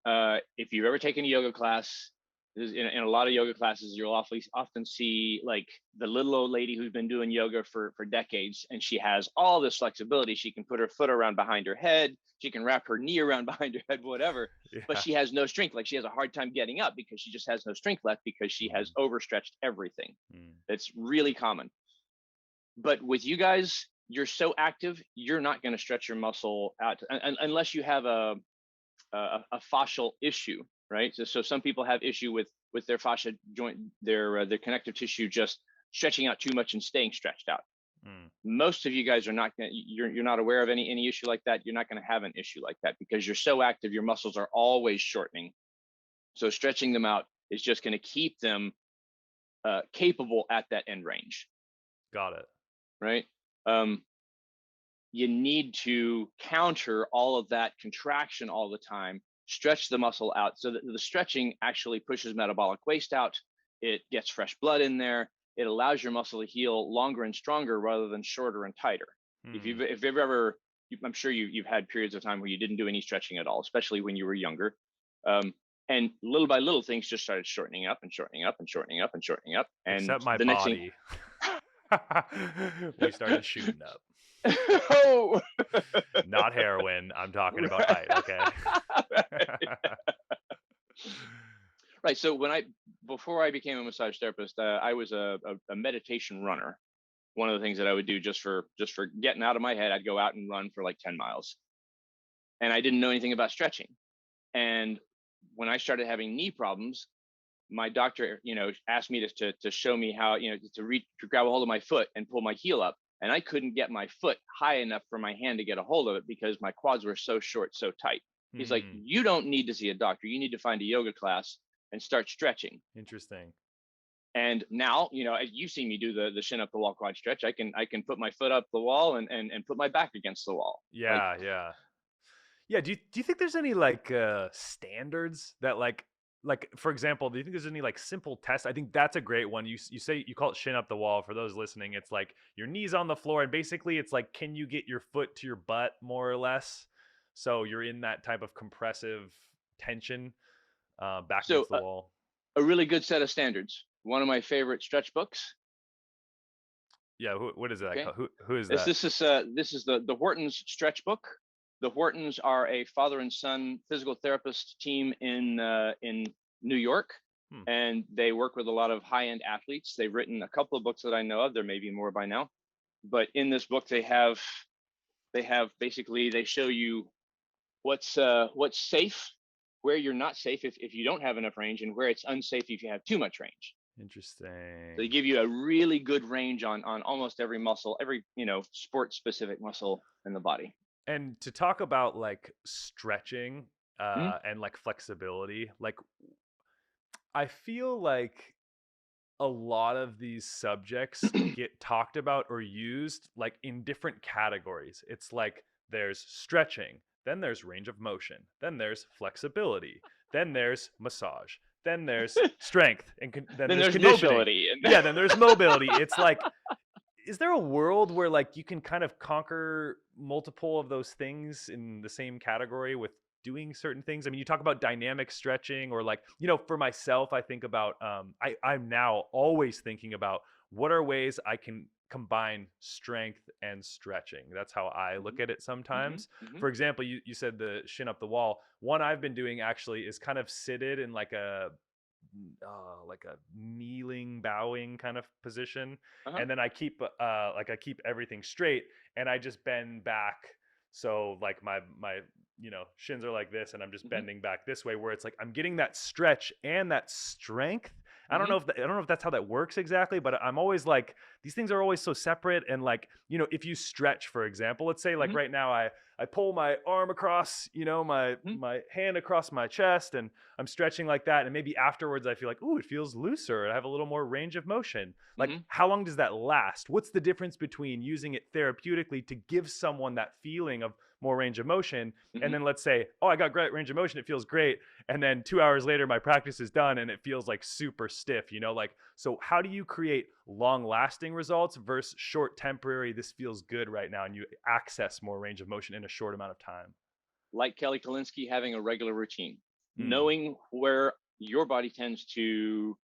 if you've ever taken a yoga class, in a lot of yoga classes, you'll often see, like, the little old lady who's been doing yoga for decades, and she has all this flexibility. She can put her foot around behind her head, she can wrap her knee around behind her head, whatever, but Yeah. she has no strength. Like, she has a hard time getting up because she just has no strength left, because she has Mm, overstretched everything. mm. It's really common. But with you guys, you're so active, you're not going to stretch your muscle out unless you have a fascial issue, right? So some people have issue with their fascia joint, their connective tissue just stretching out too much and staying stretched out. Mm. Most of you guys are not going. You're not aware of any issue like that. You're not going to have an issue like that because you're so active. Your muscles are always shortening. So stretching them out is just going to keep them capable at that end range, Got it. right? Um, you need to counter all of that contraction all the time, stretch the muscle out, so that the stretching actually pushes metabolic waste out. It gets fresh blood in there. It allows your muscle to heal longer and stronger rather than shorter and tighter. Mm. If you've ever, I'm sure you've had periods of time where you didn't do any stretching at all, especially when you were younger. Um, and little by little, things just started shortening up and shortening up and shortening up and shortening up. And Except my the next thing, body. We started shooting up. oh, Not heroin. I'm talking about height, okay? right. So before I became a massage therapist, I was a meditation runner. One of the things that I would do just for getting out of my head, I'd go out and run for like 10 miles, and I didn't know anything about stretching. And when I started having knee problems, my doctor, asked me to show me how, to grab a hold of my foot and pull my heel up. And I couldn't get my foot high enough for my hand to get a hold of it because my quads were so short, so tight. He's like, Hmm. you don't need to see a doctor. You need to find a yoga class and start stretching. Interesting. And now, as you see me do the shin up the wall quad stretch, I can put my foot up the wall and put my back against the wall. Like, Yeah, yeah. Yeah, do you think there's any like standards that like like, for example, do you think there's any like simple tests? I think that's a great one. You say you call it shin up the wall. For those listening, it's like your knees on the floor, and basically it's like, can you get your foot to your butt more or less? So you're in that type of compressive tension back So against the wall. a really good set of standards. One of my favorite stretch books. Yeah, what is that Okay, called? Who is this that? this is this is the Hortons stretch book. The Hortons are a father and son physical therapist team in New York, Hmm, and they work with a lot of high end athletes. They've written a couple of books that I know of. There may be more by now, but in this book they have basically they show you what's safe, where you're not safe if you don't have enough range, and where it's unsafe if you have too much range. So they interesting. give you a really good range on almost every muscle, every sport specific muscle in the body. And to talk about like stretching Mhm. and like flexibility, like I feel like a lot of these subjects get talked about or used like in different categories. It's like there's stretching, then there's range of motion, then there's flexibility, then there's massage, then there's strength, and then Then there's there's conditioning. mobility and Yeah, then there's mobility. It's like, is there a world where like you can kind of conquer multiple of those things in the same category with doing certain things? I mean, you talk about dynamic stretching, or like, for myself, I think about I'm now always thinking about what are ways I can combine strength and stretching. That's how I look Mhm, at it mhm, sometimes. mhm, For example, you said the shin up the wall. One I've been doing actually is kind of seated in like a kneeling, bowing kind of position, uh-huh, and then I keep everything straight, and I just bend back. So like my shins are like this, and I'm just mhm, bending back this way, where it's like I'm getting that stretch and that strength. mhm, I don't know if that's how that works exactly, but I'm always like, these things are always so separate. And like, if you stretch, for example, let's say like mhm, right now I pull my arm across, mhm, my hand across my chest, and I'm stretching like that, and maybe afterwards I feel like, ooh, it feels looser, and I have a little more range of motion. Like, mhm, how long does that last? What's the difference between using it therapeutically to give someone that feeling of more range of motion, and mhm. then let's say, oh, I got great range of motion, it feels great, and then 2 hours later my practice is done and it feels like super stiff, like, so how do you create long lasting results versus short temporary, this feels good right now, and you access more range of motion in a short amount of time? Like Kelly Kalinsky, having a regular routine, Mm. knowing where your body tends to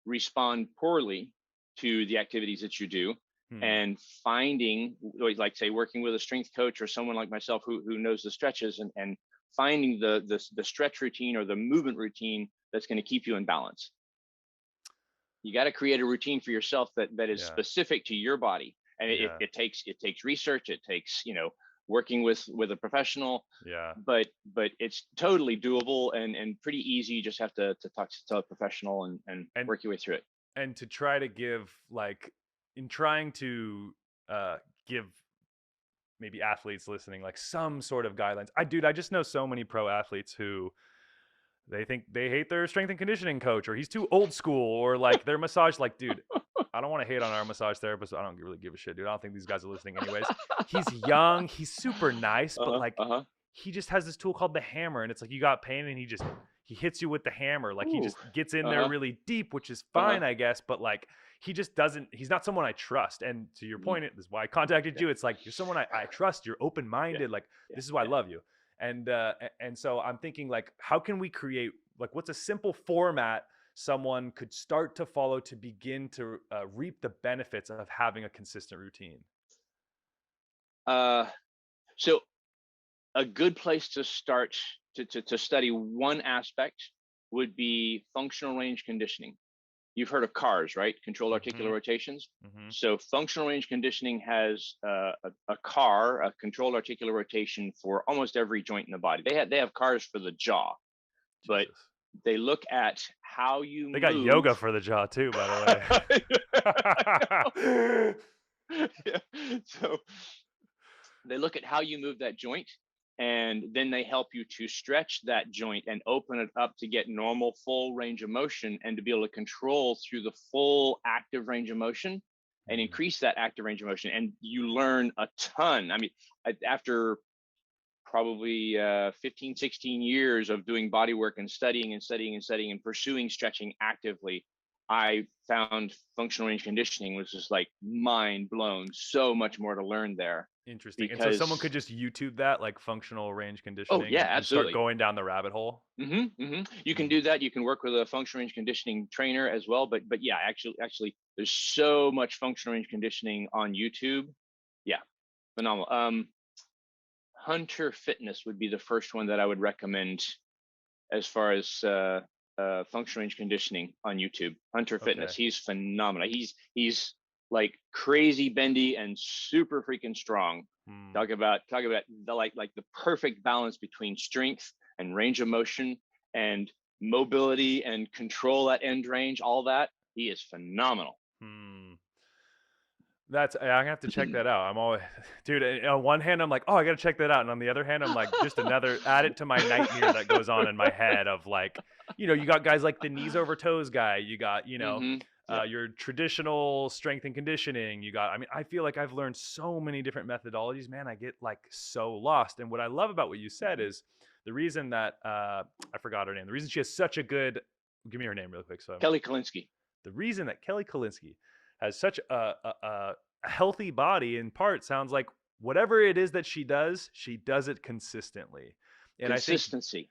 respond poorly to the activities that you do, Hmm. and finding, like say working with a strength coach or someone like myself who knows the stretches, and finding the stretch routine or the movement routine that's going to keep you in balance. You got to create a routine for yourself that is Yeah. specific to your body, and Yeah. it takes research, it takes working with a professional, Yeah. but it's totally doable and pretty easy. You just have to talk to a professional and and work your way through it. and to try to give, like, in trying to give maybe athletes listening like some sort of guidelines. I just know so many pro athletes who they think they hate their strength and conditioning coach, or he's too old school, or like their massage, like, dude, I don't want to hate on our massage therapist. I don't really give a shit, dude. I don't think these guys are listening anyways. He's young, he's super nice, but Uh-huh, like, uh-huh. he just has this tool called the hammer, and it's like you got pain and he hits you with the hammer. Like, he Ooh. just gets in there Uh-huh, really deep, which is uh-huh. fine, I guess, but like, he's not someone I trust. And to your Mhm. point, this is why I contacted Yeah, you. It's like, you're someone I trust, you're yeah, open-minded, like, yeah, this is why I yeah. love you. And so I'm thinking, like, how can we create, like, what's a simple format someone could start to follow to begin to reap the benefits of having a consistent routine? Uh, so a good place to start to study one aspect would be functional range conditioning. You've heard of CARS, right? Controlled articular Hmm. rotations. Hmm. So functional range conditioning has a CAR, a controlled articular rotation for almost every joint in the body. They have CARs for the jaw, but Jesus. they look at how you They got move. yoga for the jaw too, by the way. Yeah. So they look at how you move that joint, and then they help you to stretch that joint and open it up to get normal full range of motion, and to be able to control through the full active range of motion and Mm. increase that active range of motion. And you learn a ton. I mean, after probably 15, 16 years of doing body work and studying and studying and studying and pursuing stretching actively, I found functional range conditioning was just like mind blown. So much more to learn there Interesting. And so someone could because, just YouTube that, like functional range oh, conditioning, yeah, and start absolutely. going down the rabbit hole. You can Mm, do that. You can work with a functional range conditioning trainer as well. But yeah, actually, there's so much functional range conditioning on YouTube. Yeah, phenomenal. Hunter Fitness would be the first one that I would recommend as far as functional range conditioning on YouTube. Hunter okay. Fitness, he's phenomenal. He's like crazy bendy and super freaking strong. Hmm. Talk about the like the perfect balance between strength and range of motion and mobility and control at end range. All that, he is phenomenal. Hmm. I'm gonna have to check that out. I'm always, dude. On one hand, I'm like, oh, I gotta check that out, and on the other hand, I'm like, just another add it to my nightmare that goes on in my head of like, you got guys like the knees over toes guy. You got, Yep. your traditional strength and conditioning. You got, I mean, I feel like I've learned so many different methodologies. Man, I get like so lost. And what I love about what you said Mhm. is the reason that I forgot her name. The reason she has such a good, give me her name real quick. So Kelly Kalinsky. the reason that Kelly Kalinsky has such a healthy body in part sounds like whatever it is that she does it consistently. And I think Consistency.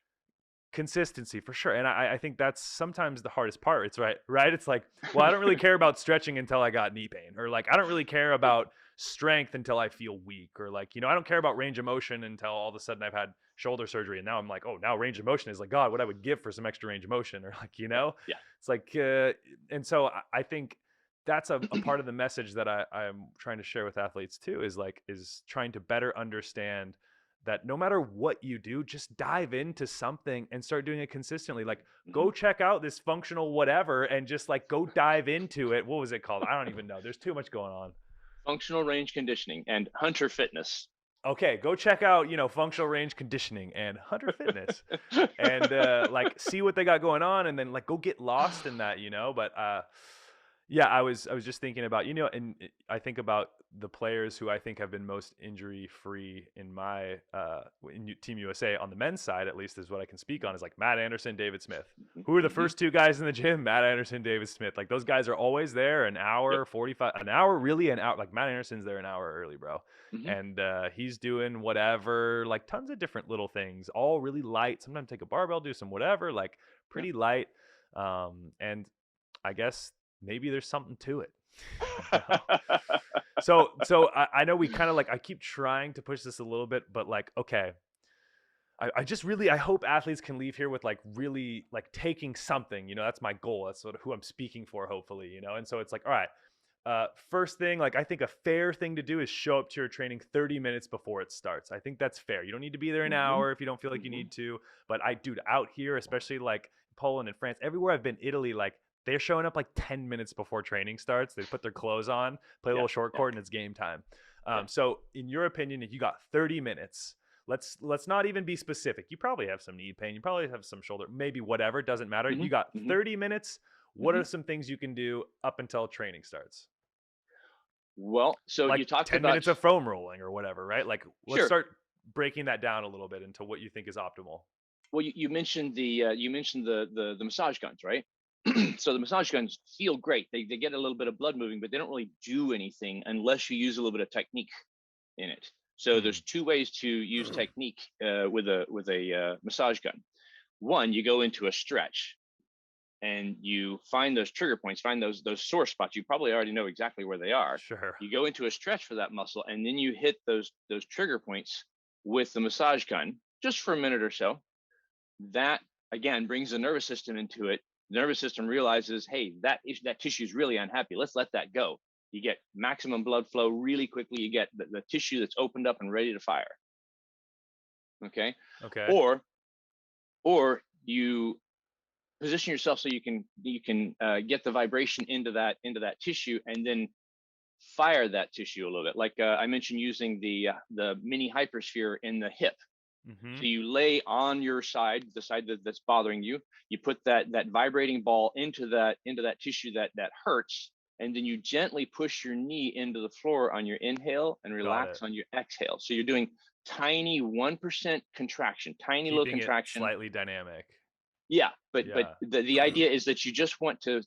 consistency for sure. And I think that's sometimes the hardest part. It's right. It's like, well, I don't really care about stretching until I got knee pain, or like, I don't really care Yep. about strength until I feel weak, or like, I don't care about range of motion until all of a sudden I've had shoulder surgery. And now I'm like, oh, now range of motion is like, God, what I would give for some extra range of motion, or like, Yeah. Yeah. it's like, and so I think that's a part of the message that I'm trying to share with athletes too, is trying to better understand that no matter what you do, just dive into something and start doing it consistently. Like, Mhm. go check out this functional whatever and just like go dive into it. What was it called? I don't even know. There's too much going on. Functional range conditioning and Hunter Fitness. Okay, go check out, functional range conditioning and Hunter Fitness, and like see what they got going on, and then like go get lost in that, but yeah, I was just thinking about, and I think about the players who I think have been most injury free in my Team USA on the men's side, at least, is what I can speak on, is like Matt Anderson, David Smith. Mhm, Who are the mhm. first two guys in the gym? Matt Anderson, David Smith. Like, those guys are always there an Yep. hour 45, an hour, really an hour. Like, Matt Anderson's there an hour early, bro, Mhm. and he's doing whatever, like tons of different little things, all really light. Sometimes take a barbell, do some whatever, like Yeah. pretty light. And I guess maybe there's something to it. you know? So I know we kind of like, I keep trying to push this a little bit, but like, okay, I just really, I hope athletes can leave here with like really like taking something. That's my goal. That's sort of who I'm speaking for, hopefully. And so it's like, all right, first thing, like, I think a fair thing to do is show up to your training 30 minutes before it starts. I think that's fair. You don't need to be there an Mhm, hour if you don't feel like you mhm. need to. But dude, out here, especially like Poland and France, everywhere I've been, Italy, like, they're showing up like 10 minutes before training starts. They put their clothes on, play a Yeah. little short Yeah. court, and it's game time. Yeah. So in your opinion, if you got 30 minutes, let's not even be specific. You probably have some knee pain, you probably have some shoulder, maybe whatever, doesn't matter. You Mhm, got mhm, 30 minutes. What mhm. are some things you can do up until training starts? Well, so Like you talked 10 about minutes of foam rolling or whatever, right? Like, let's sure. start breaking that down a little bit into what you think is optimal. Well, you mentioned the massage guns, right? So the massage guns feel great. They get a little bit of blood moving, but they don't really do anything unless you use a little bit of technique in it. So Hmm. there's two ways to use technique with a massage gun. One, you go into a stretch and you find those trigger points, find those sore spots. You probably already know exactly where they are. Sure. You go into a stretch for that muscle, and then you hit those trigger points with the massage gun just for a minute or so. That again brings the nervous system into it. The nervous system realizes, hey, that tissue is really unhappy. Let's let that go. You get maximum blood flow really quickly. You get the tissue that's opened up and ready to fire. Okay, Okay. or you position yourself so you can get the vibration into that tissue and then fire that tissue a little bit. Like I mentioned, using the mini hypersphere in the hip. Hmm. So you lay on your side, the side that's bothering you. You put that vibrating ball into that tissue that hurts, and then you gently push your knee into the floor on your inhale and Got it. relax on your exhale. So you're doing tiny 1% contraction, tiny little Keeping it contraction. slightly dynamic. Yeah, but Yeah. the idea is that you just want to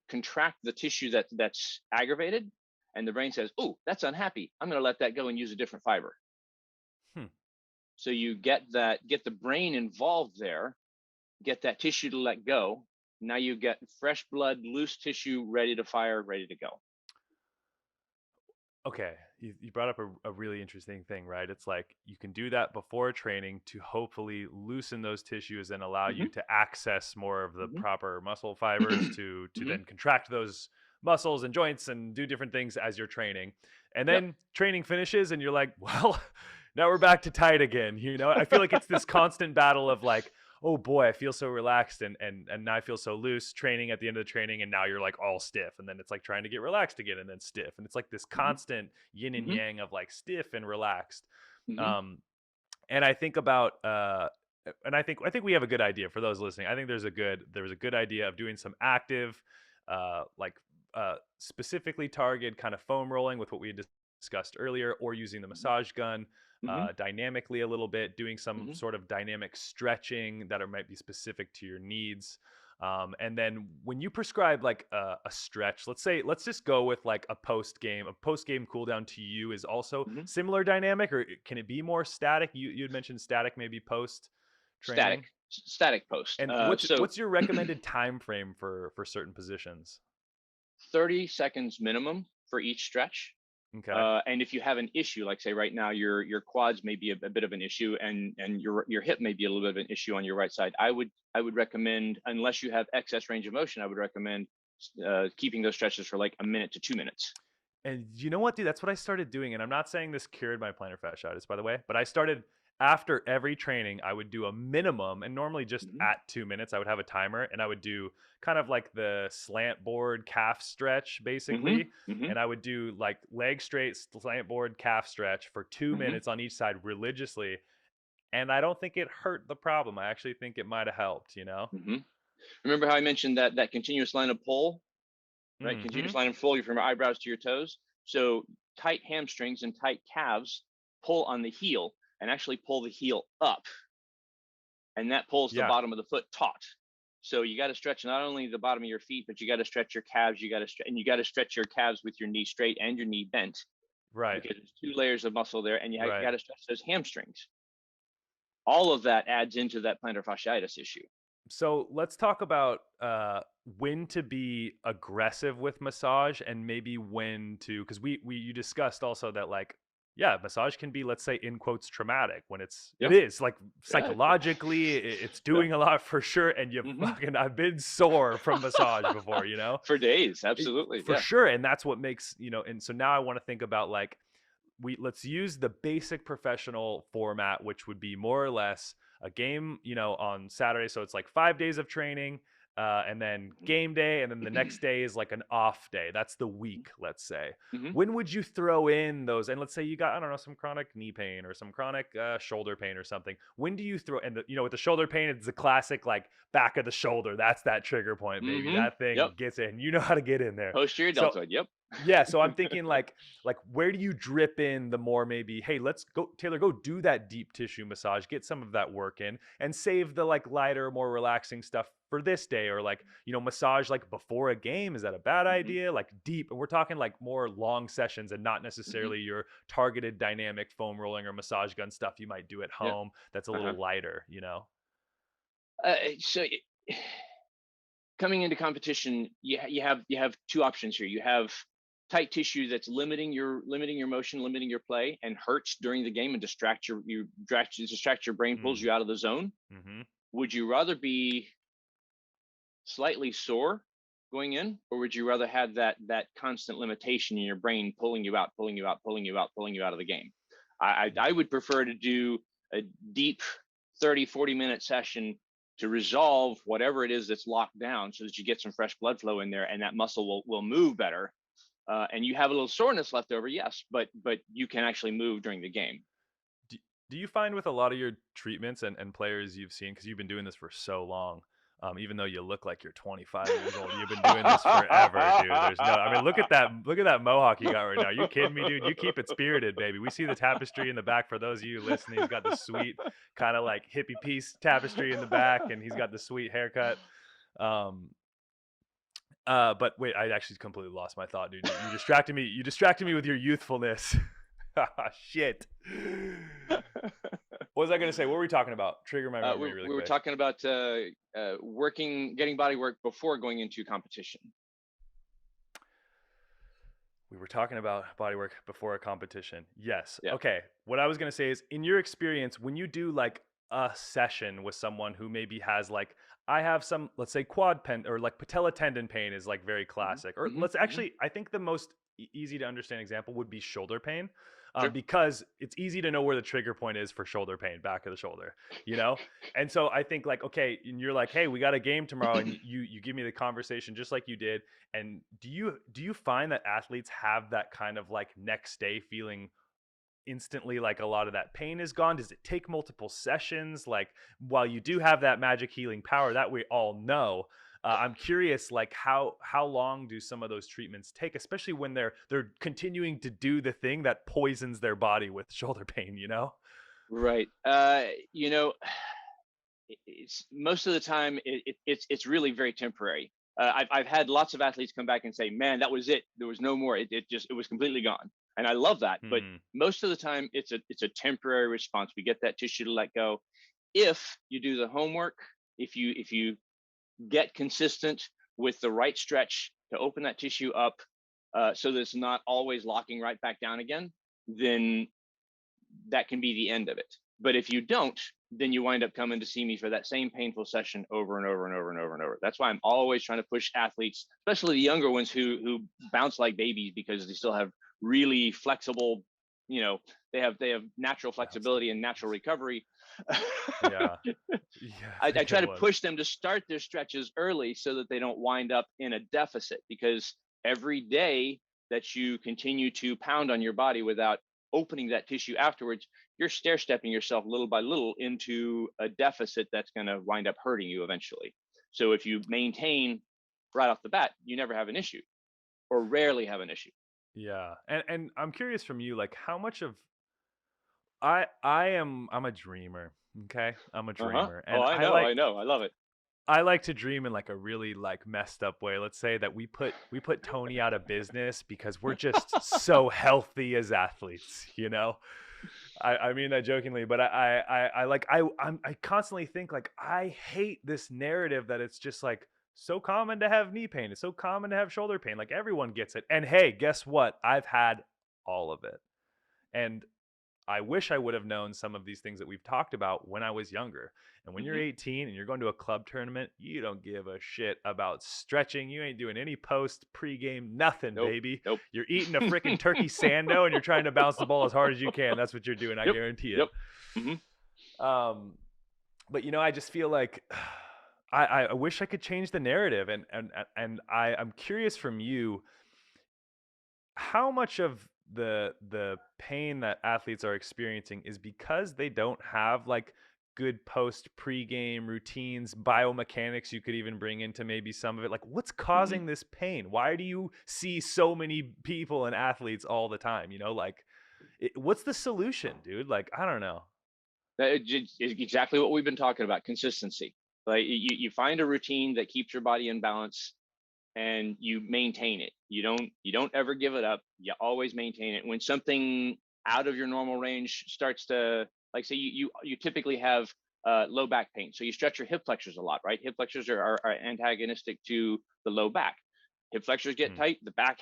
contract the tissue that's aggravated, and the brain says, "Oh, that's unhappy. I'm going to let that go and use a different fiber." Hmm. So you get the brain involved there, get that tissue to let go. Now you get fresh blood, loose tissue, ready to fire, ready to go. Okay, you brought up a really interesting thing, right? It's like you can do that before training to hopefully loosen those tissues and allow you Hmm. to access more of the Hmm. proper muscle fibers to Hmm. then contract those muscles and joints and do different things as you're training. And Yep. then training finishes and you're like, well, now we're back to tight again. I feel like it's this constant battle of like, oh boy, I feel so relaxed and now I feel so loose training at the end of the training and now you're like all stiff and then it's like trying to get relaxed again and then stiff and it's like this Hmm. constant yin and Hmm. yang of like stiff and relaxed. Hmm. Um and I think about and I think we have a good idea for those listening. I think there's a good idea of doing some active like specifically targeted kind of foam rolling with what we had discussed earlier or using the massage gun Hmm. dynamically a little bit, doing some Hmm. sort of dynamic stretching that might be specific to your needs. And then when you prescribe like a stretch, let's just go with like a post game cool down to you is also Hmm. similar dynamic, or can it be more static? You had mentioned static maybe post Static, training. static post. And So what's your recommended time frame for certain positions? 30 seconds minimum for each stretch. Okay. And if you have an issue, like say right now, your quads may be a bit of an issue, and your hip may be a little bit of an issue on your right side. I would recommend, unless you have excess range of motion, I would recommend keeping those stretches for like a minute to 2 minutes. And you know what, dude? That's what I started doing. And I'm not saying this cured my plantar fasciitis, by the way, but I started after every training, I would do a minimum and normally just Hmm. at 2 minutes, I would have a timer and I would do kind of like the slant board calf stretch, Hmm. basically. Hmm. And I would do like leg straight slant board calf stretch for two Hmm. minutes on each side religiously. And I don't think it hurt the problem. I actually think it might have helped. Hmm. Remember how I mentioned that continuous line of pull, right? Hmm. Continuous line of pull, you from your eyebrows to your toes. So tight hamstrings and tight calves pull on the heel and actually pull the heel up, and that pulls the Yeah, bottom of the foot taut. So you got to stretch not only the bottom of your feet, but you got to stretch your calves. You got to stretch your calves with your knee straight and your knee bent, right, because there's two layers of muscle there, and you right. got to stretch those hamstrings. All of that adds into that plantar fasciitis issue. So let's talk about when to be aggressive with massage and maybe when to, because we you discussed also that like, yeah, massage can be, let's say in quotes, traumatic when it Yeah, is like yeah, psychologically it's yeah. doing a lot for sure. And Hmm. I've been sore from massage before. For days, It- absolutely, for yeah. sure. And that's what makes. And so now I want to think about like let's use the basic professional format, which would be more or less a game, on Saturday. So it's like 5 days of training, and then game day, and then the next day is like an off day. That's the week, let's say. Hmm. When would you throw in those? And let's say you got, I don't know, some chronic knee pain or some chronic shoulder pain or something. When do you throw? And with the shoulder pain, it's the classic like back of the shoulder. That's that trigger point, baby. Hmm. That thing Yep. gets in. You know how to get in there. Posterior So deltoid. Yep. yeah, so I'm thinking like where do you drip in the more maybe, hey, let's go Taylor, go do that deep tissue massage, get some of that work in and save the like lighter, more relaxing stuff for this day or like, massage like before a game, is that a bad Hmm. idea? Like deep, and we're talking like more long sessions and not Hmm. necessarily your targeted dynamic foam rolling or massage gun stuff you might do at Yeah. home that's a Uh-huh. little lighter. So coming into competition, you have two options here. You have tight tissue that's limiting your motion, limiting your play, and hurts during the game and distract your brain, pulls Mm, you out of the zone. mhm. Would you rather be slightly sore going in, or would you rather have that constant limitation in your brain pulling you out, pulling you out, pulling you out, pulling you out of the game? I would prefer to do a deep 30-40 minute session to resolve whatever it is that's locked down, so that you get some fresh blood flow in there and that muscle will move better. And you have a little soreness left over, yes, but you can actually move during the game. do, do you find with a lot of your treatments and players you've seen, because you've been doing this for so long, Even though you look like you're 25 years old, you've been doing this forever, dude. There's no, I mean, look at that mohawk you got right now. You kidding me, dude? You keep it spirited, baby. We see the tapestry in the back for those of you listening. He's got the sweet kind of like hippie piece tapestry in the back, and he's got the sweet haircut. Um, but wait, I actually completely lost my thought, dude. You distracted me. You distracted me with your youthfulness. Shit. What was I going to say? What were we talking about? Trigger my memory really we were quick. talking about getting body work before going into competition. We were talking about bodywork before a competition. Yes. Yeah. Okay. What I was going to say is, in your experience, when you do like a session with someone who maybe has like, I have some, let's say quad pen or like patella tendon pain is like very Hmm. classic. Or Hmm. let's Hmm. actually, I think the most easy to understand example would be shoulder pain, Sure. because it's easy to know where the trigger point is for shoulder pain, back of the shoulder, you know? And so I think like, okay, and you're like, hey, we got a game tomorrow. And you give me the conversation just like you did. And do you find that athletes have that kind of like next day feeling instantly like a lot of that pain is gone? Does it take multiple sessions? Like, while you do have that magic healing power that we all know, I'm curious, like how long do some of those treatments take, especially when they're continuing to do the thing that poisons their body with shoulder pain, you know? Right. It's most of the time it's really very temporary. I've had lots of athletes come back and say, "Man, that was it. There was no more. It was completely gone." And I love that. But Hmm. most of the time, it's a temporary response. We get that tissue to let go if you do the homework. If you get consistent with the right stretch to open that tissue up, so that it's not always locking right back down again, then that can be the end of it. But if you don't, then you wind up coming to see me for that same painful session over and over and over and over and over. That's why I'm always trying to push athletes, especially the younger ones who bounce like babies because they still have really flexible, you know, they have natural Bounce like flexibility and natural babies. recovery. Yeah. Yeah, I try good to one. push them to start their stretches early so that they don't wind up in a deficit, because every day that you continue to pound on your body without opening that tissue afterwards, you're stair stepping yourself little by little into a deficit that's going to wind up hurting you eventually. So if you maintain right off the bat, you never have an issue or rarely have an issue. Yeah. And I'm curious from you, like how much of I'm a dreamer. Okay. I'm a Uh huh. dreamer. Oh, And I know. I know. I love it. I like to dream in like a really like messed up way. Let's say that we put Tony out of business because we're just so healthy as athletes, you know? I mean that jokingly, but I like I constantly think like I hate this narrative that it's just like so common to have knee pain. It's so common to have shoulder pain. Like everyone gets it. And hey, guess what? I've had all of it. And I wish I would have known some of these things that we've talked about when I was younger. And when you're Hmm. 18 and you're going to a club tournament, you don't give a shit about stretching. You ain't doing any post, pregame, nothing, Nope. baby. Nope. You're eating a freaking turkey sando and you're trying to bounce the ball as hard as you can. That's what you're doing. I Yep. guarantee it. Yep. Hmm. Um, but I just feel like I wish I could change the narrative, and I'm curious from you how much of the pain that athletes are experiencing is because they don't have like good post pregame routines, biomechanics you could even bring into maybe some of it. Like, what's Hmm. causing this pain? Why do you see so many people and athletes all the time, like what's the solution, dude? Like, I don't know. It's exactly what we've been talking about: consistency. Like you find a routine that keeps your body in balance, and you maintain it. You don't ever give it up. You always maintain it. When something out of your normal range starts to, like, say you typically have low back pain, so you stretch your hip flexors a lot, right? Hip flexors are antagonistic to the low back. Hip flexors get Hmm. tight, the back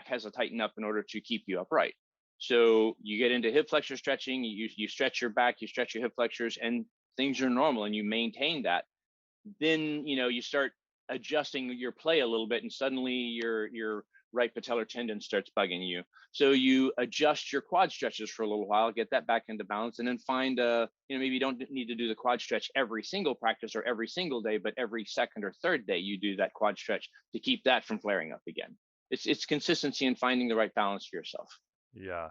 has to tighten up in order to keep you upright. So you get into hip flexor stretching, you stretch your back, you stretch your hip flexors, and things are normal, and you maintain that. Then you start adjusting your play a little bit, and suddenly your right patellar tendon starts bugging you. So you adjust your quad stretches for a little while, get that back into balance, and then find maybe you don't need to do the quad stretch every single practice or every single day, but every second or third day you do that quad stretch to keep that from flaring up again. It's consistency and finding the right balance for yourself. Yeah.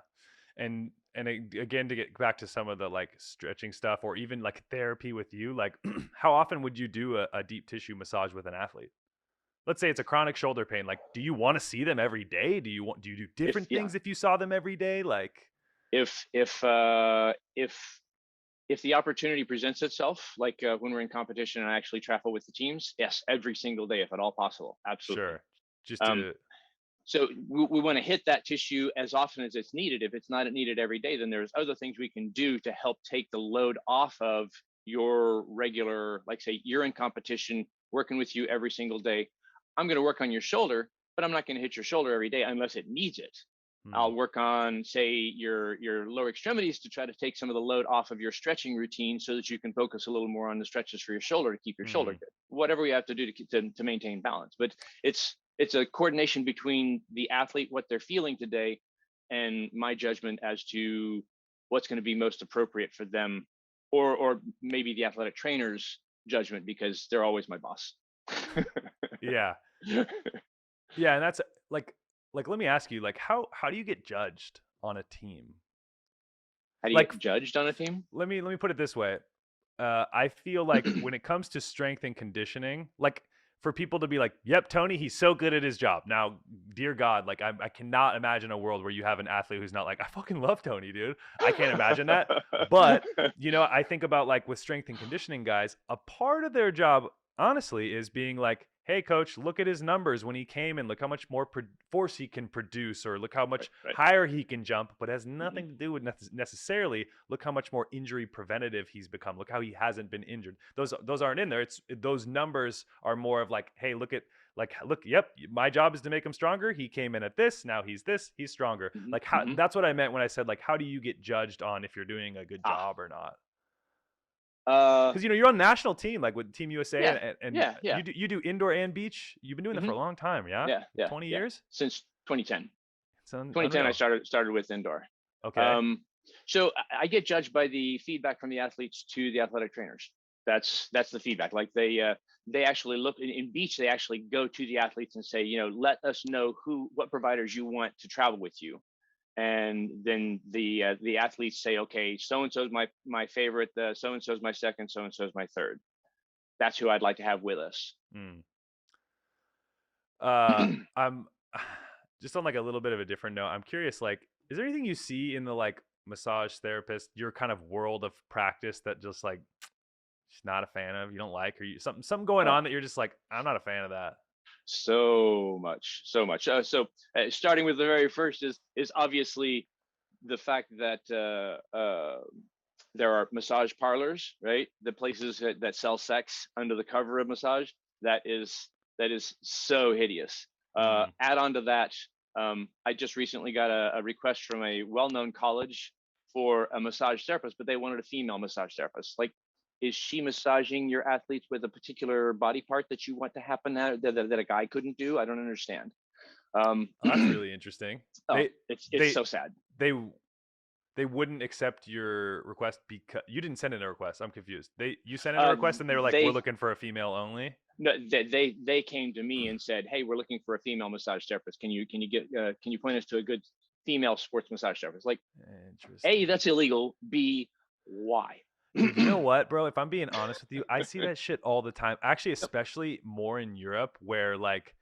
And again, to get back to some of the like stretching stuff or even like therapy with you, like how often would you do a deep tissue massage with an athlete? Let's say it's a chronic shoulder pain. Like, do you want to see them every day? Do you do If different yeah, things if you saw them every day? Like, if if uh, if if the opportunity presents itself, like when we're in competition and I actually travel with the teams, yes, every single day if at all possible, absolutely. sure, just Um, to so we want to hit that tissue as often as it's needed. If it's not needed every day, then there's other things we can do to help take the load off of your regular, like say you're in competition, working with you every single day. I'm going to work on your shoulder, but I'm not going to hit your shoulder every day unless it needs it. hmm, I'll work on, say, your lower extremities to try to take some of the load off of your stretching routine so that you can focus a little more on the stretches for your shoulder to keep your shoulder hmm. good. Whatever we have to do to maintain balance. But it's a coordination between the athlete, what they're feeling today, and my judgment as to what's going to be most appropriate for them, or maybe the athletic trainer's judgment because they're always my boss. Yeah, yeah, and that's like let me ask you, like how do you get judged on a team? How do you Like, get judged on a team? let me put it this way. I feel like when it comes to strength and conditioning, like for people to be like, "Yep, Tony, he's so good at his job." Now, dear God, like I cannot imagine a world where you have an athlete who's not like, "I fucking love Tony, dude." I can't imagine that. But I think about like with strength and conditioning guys, a part of their job, honestly, is being like, "Hey, coach, look at his numbers when he came in. Look how much more force he can produce, or look how Right, much right. higher he can jump." But it has Mhm. nothing to do with necessarily look how much more injury preventative he's become. Look how he hasn't been injured. Those aren't in there. It's those numbers are more of like, hey, look, yep, my job is to make him stronger. He came in at this, now he's this, he's stronger. Mhm, Like how mhm. that's what I meant when I said like how do you get judged on if you're doing a good Ah, job or not? uh, Because you're on national team like with Team USA yeah, and yeah, yeah. you do indoor and beach. You've been doing that for Mhm, a long time, yeah? yeah, yeah, 20 yeah. years? Since 2010. It's 2010, I unreal. started with indoor. Okay. Um, so I get judged by the feedback from the athletes to the athletic trainers. That's the feedback. Like they actually look in beach. They actually go to the athletes and say, let us know what providers you want to travel with you. And then the athletes say, okay, so and so is my favorite. So and so is my second. So and so is my third. That's who I'd like to have with us. Mm. I'm just on like a little bit of a different note. I'm curious, like, is there anything you see in the like massage therapist, your kind of world of practice that just like just not a fan of, you don't like, or you something going Oh, on that you're just like, I'm not a fan of that. so much, so much. Starting with the very first is obviously the fact that there are massage parlors, right? The places that sell sex under the cover of massage. That is so hideous. Hmm. Add on to that, I just recently got a request from a well-known college for a massage therapist, but they wanted a female massage therapist. Like, is she massaging your athletes with a particular body part that you want to happen that a guy couldn't do? I don't understand. Um, Oh, that's really interesting. oh, They it's they so sad. they they wouldn't accept your request because you didn't send in a request. I'm confused. You sent in a Uh, request and they were like, we're they looking for a female only. No, they came to me and said, "Hey, we're looking for a female massage therapist. Can you point us to a good female sports massage therapist?" Like, A, Interesting. that's illegal. B, why? Dude, you know what, bro? If I'm being honest with you, I see that shit all the time. Actually, Yep. especially more in Europe where like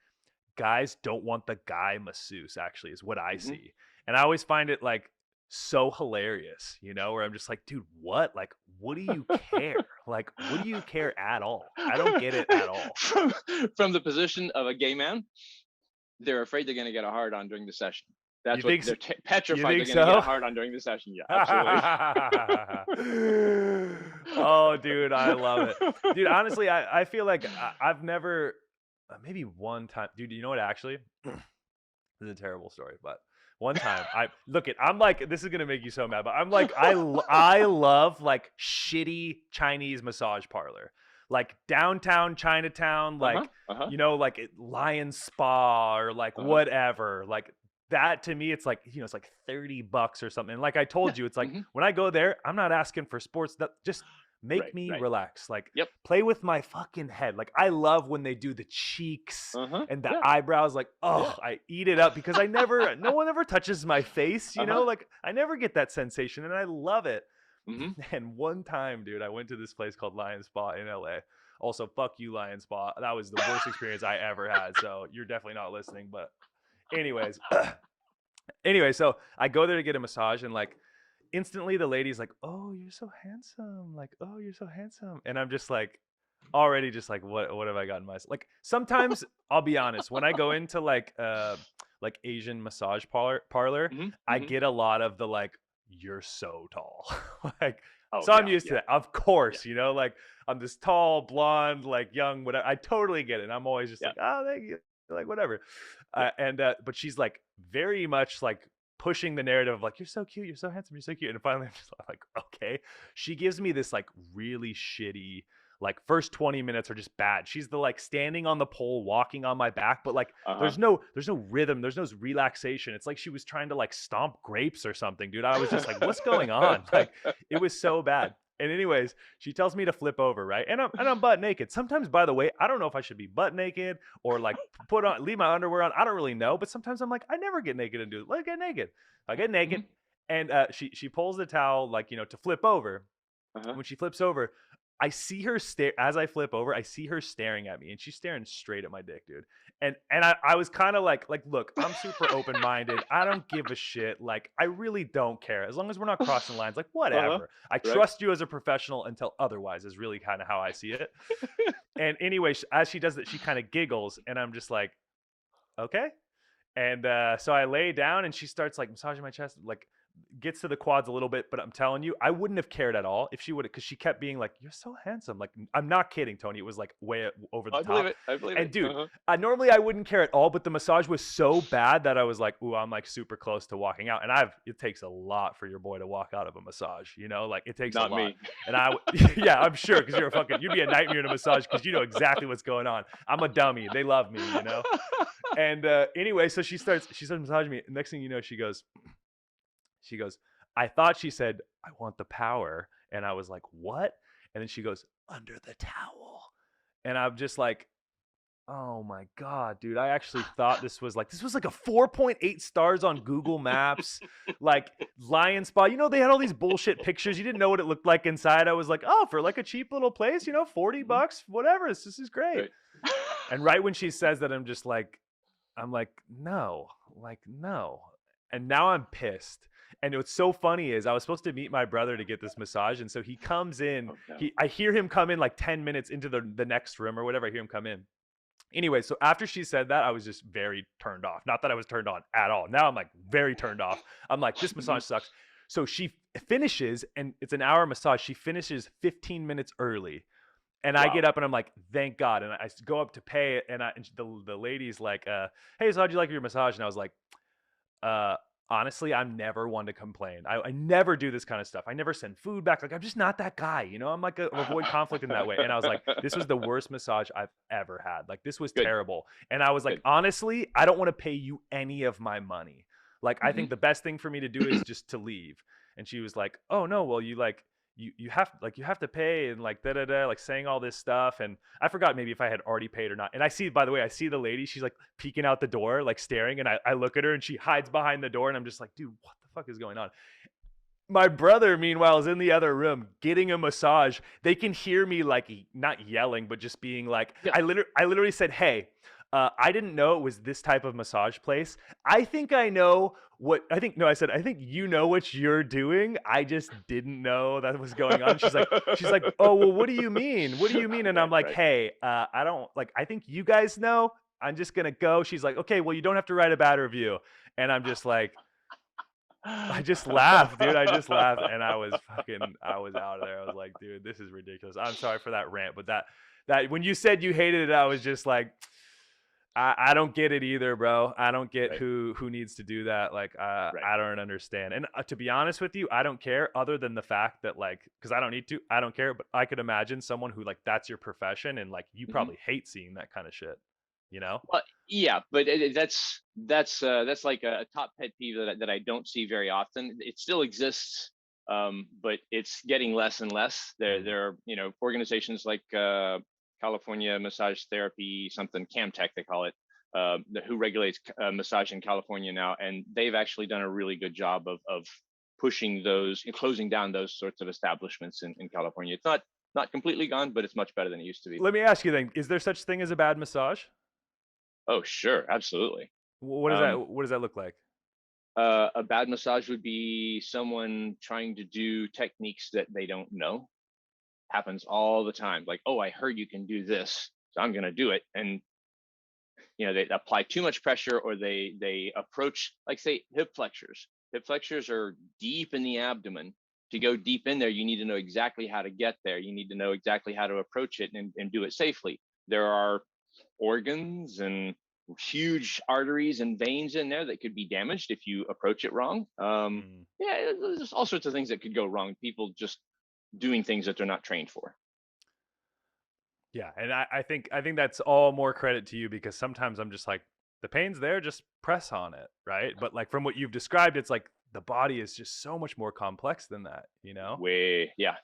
guys don't want the guy masseuse, actually, is what I Mhm. see. And I always find it like so hilarious, where I'm just like, dude, what? Like, what do you care? Like, what do you care at all? I don't get it at all. from from the position of a gay man, they're afraid they're going to get a hard on during the session. You That's what think they're you petrified they're think going to get a so? hard on during the session. Yeah, absolutely. Oh, dude, I love it. Dude, honestly, I feel like I've never, maybe one time, dude, you know what, actually? This is a terrible story, but one time I'm like, this is going to make you so mad, but I'm like, I love like shitty Chinese massage parlor, like downtown Chinatown, Uh huh. like, Uh huh. like Lion Spa or like Uh huh. whatever, like that to me, it's like, it's like $30 or something. And like I Yeah. told you, it's like Hmm. when I go there, I'm not asking for sports that just make Right. me Right. relax. Like, Yep. play with my fucking head. Like, I love when they do the cheeks Uh-huh. and the Yeah. eyebrows. Like, Yeah. oh, I eat it up because no one ever touches my face, Uh-huh. like I never get that sensation and I love it. Hmm. And one time, dude, I went to this place called Lion Spa in LA. Also, fuck you, Lion Spa. That was the worst experience I ever had. So you're definitely not listening. But anyways, so I go there to get a massage and like instantly the lady's like, "Oh, you're so handsome." Like, "Oh, you're so handsome." And I'm just like already just like what have I gotten myself? Like sometimes I'll be honest, when I go into like Asian massage parlor, Hmm. I Hmm. get a lot of the like you're so tall. Like Oh so I'm yeah. used to Yeah. that. Of Yeah. course, like I'm this tall, blonde, like young, whatever. I totally get it. And I'm always just Yeah. like, "Oh, thank you." Like whatever. Yeah. And but she's like very much like pushing the narrative of like you're so cute, you're so handsome, you're so cute. And finally I'm just like, okay. She gives me this like really shitty like first 20 minutes are just bad. She's the like standing on the pole walking on my back, but like Uh-huh. there's no rhythm, there's no relaxation. It's like she was trying to like stomp grapes or something, dude. I was just like, what's going on? Like it was so bad. And anyways, she tells me to flip over, right? And I'm butt naked. Sometimes, by the way, I don't know if I should be butt naked or like leave my underwear on. I don't really know, but sometimes I'm like, I never get naked and do it. Let's get naked. I get naked, Hmm. and she pulls the towel like to flip over. Uh-huh. When she flips over, I see her stare as I flip over. I see her staring at me, and she's staring straight at my dick, dude. And I was kind of like, look, I'm super open minded. I don't give a shit. Like, I really don't care as long as we're not crossing lines. Like, Uh-huh. whatever. I Right. trust you as a professional until otherwise. Is really kind of how I see it. And anyway, as she does that, she kind of giggles, and I'm just like, okay. And so I lay down, and she starts like massaging my chest, like gets to the quads a little bit. But I'm telling you, I wouldn't have cared at all if she would have, because she kept being like, "You're so handsome." Like I'm not kidding, Tony. It was like way over the I believe top. it. I believe And it. dude, Uh-huh. normally I wouldn't care at all, but the massage was so bad that I was like, "Ooh, I'm like super close to walking out." And it takes a lot for your boy to walk out of a massage. Like it takes a Not lot. me. And yeah, I'm sure because you'd be a nightmare in a massage because you know exactly what's going on. I'm a dummy. They love me. And anyway, so she starts massaging me. Next thing you know, she goes, I thought she said, I want the power. And I was like, what? And then she goes, under the towel. And I'm just like, oh my God, dude. I actually thought this was like a 4.8 stars on Google Maps, like Lion Spa. They had all these bullshit pictures. You didn't know what it looked like inside. I was like, oh, for like a cheap little place, 40 Mhm. bucks, whatever. This is great. Right. And right when she says that, I'm like, no, like, no. And now I'm pissed. And what's so funny is I was supposed to meet my brother to get this massage. And so he comes in, Oh no. I hear him come in like 10 minutes into the next room or whatever. I hear him come in. Anyway, so after she said that, I was just very turned off. Not that I was turned on at all. Now I'm like very turned off. I'm like, this Mhm. massage sucks. So she finishes, and it's an hour massage. She finishes 15 minutes early. And I get Wow. up and I'm like, thank God. And I go up to pay it. And the lady's like, hey, so how'd you like your massage? And I was like, uh, honestly, I'm never one to complain. I never do this kind of stuff. I never send food back. Like, I'm just not that guy. I'm like, avoid conflict in that way. And I was like, this was the worst massage I've ever had. Like, this was Good. terrible. And I was like, Good. honestly, I don't want to pay you any of my money. Like, I Hmm. think the best thing for me to do is just to leave. And she was like, oh no, well, you have to pay, and like da da da, like saying all this stuff. And I forgot maybe if I had already paid or not. And by the way, I see the lady, she's like peeking out the door, like staring, and I look at her and she hides behind the door, and I'm just like, dude, what the fuck is going on? My brother, meanwhile, is in the other room getting a massage. They can hear me like not yelling, but just being like, Yeah. I literally said, "Hey, I didn't know it was this type of massage place. I think I know what I think." No, I said, "I think you know what you're doing. I just didn't know that was going on." She's like, "Oh, well, what do you mean? What do you mean?" And I'm Right. like, Right. "Hey, I don't like. I think you guys know. I'm just gonna go." She's like, "Okay, well, you don't have to write a bad review." And I'm just like, I just laughed, dude. I just laughed, and I was out of there. I was like, dude, this is ridiculous. I'm sorry for that rant, but that when you said you hated it, I was just like, I don't get it either, bro. I don't get Right. who needs to do that. Like, Right. I don't understand. And to be honest with you, I don't care. Other than the fact that like, because I don't need to, I don't care. But I could imagine someone who like that's your profession, and like you Hmm. probably hate seeing that kind of shit. You know? Well, yeah, but that's like a top pet peeve that I don't see very often. It still exists But it's getting less and less. Mm. There are, organizations like California Massage Therapy, something CAMTech they call it, who regulates massage in California now, and they've actually done a really good job of pushing those and closing down those sorts of establishments in California. It's not completely gone, but it's much better than it used to be. Let me ask you then, is there such thing as a bad massage? Oh, sure, absolutely. What does Um, that look like? a bad massage would be someone trying to do techniques that they don't know. Happens all the time. Like, oh, I heard you can do this, so I'm going to do it. And they apply too much pressure, or they approach, like, say, hip flexors. Hip flexors are deep in the abdomen. To go deep in there, you need to know exactly how to get there. You need to know exactly how to approach it and do it safely. There are organs and huge arteries and veins in there that could be damaged if you approach it wrong. Mm. Yeah, there's all sorts of things that could go wrong. People just doing things that they're not trained for. Yeah, and I think that's all more credit to you because sometimes I'm just like, the pain's there, just press on it, right? But like from what you've described, it's like the body is just so much more complex than that, you know? Way, yeah.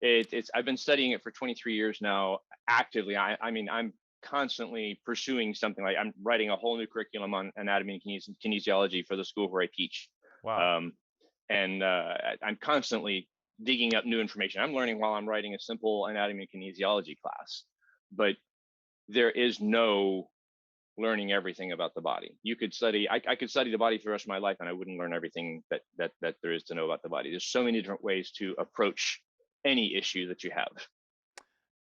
It's I've been studying it for 23 years now, actively. I mean, I'm constantly pursuing something. Like, I'm writing a whole new curriculum on anatomy and kinesiology for the school where I teach. Wow. Um, and I'm constantly digging up new information. I'm learning while I'm writing a simple anatomy and kinesiology class, but there is no learning everything about the body. You could study, I could study the body for the rest of my life, and I wouldn't learn everything that there is to know about the body. There's so many different ways to approach any issue that you have,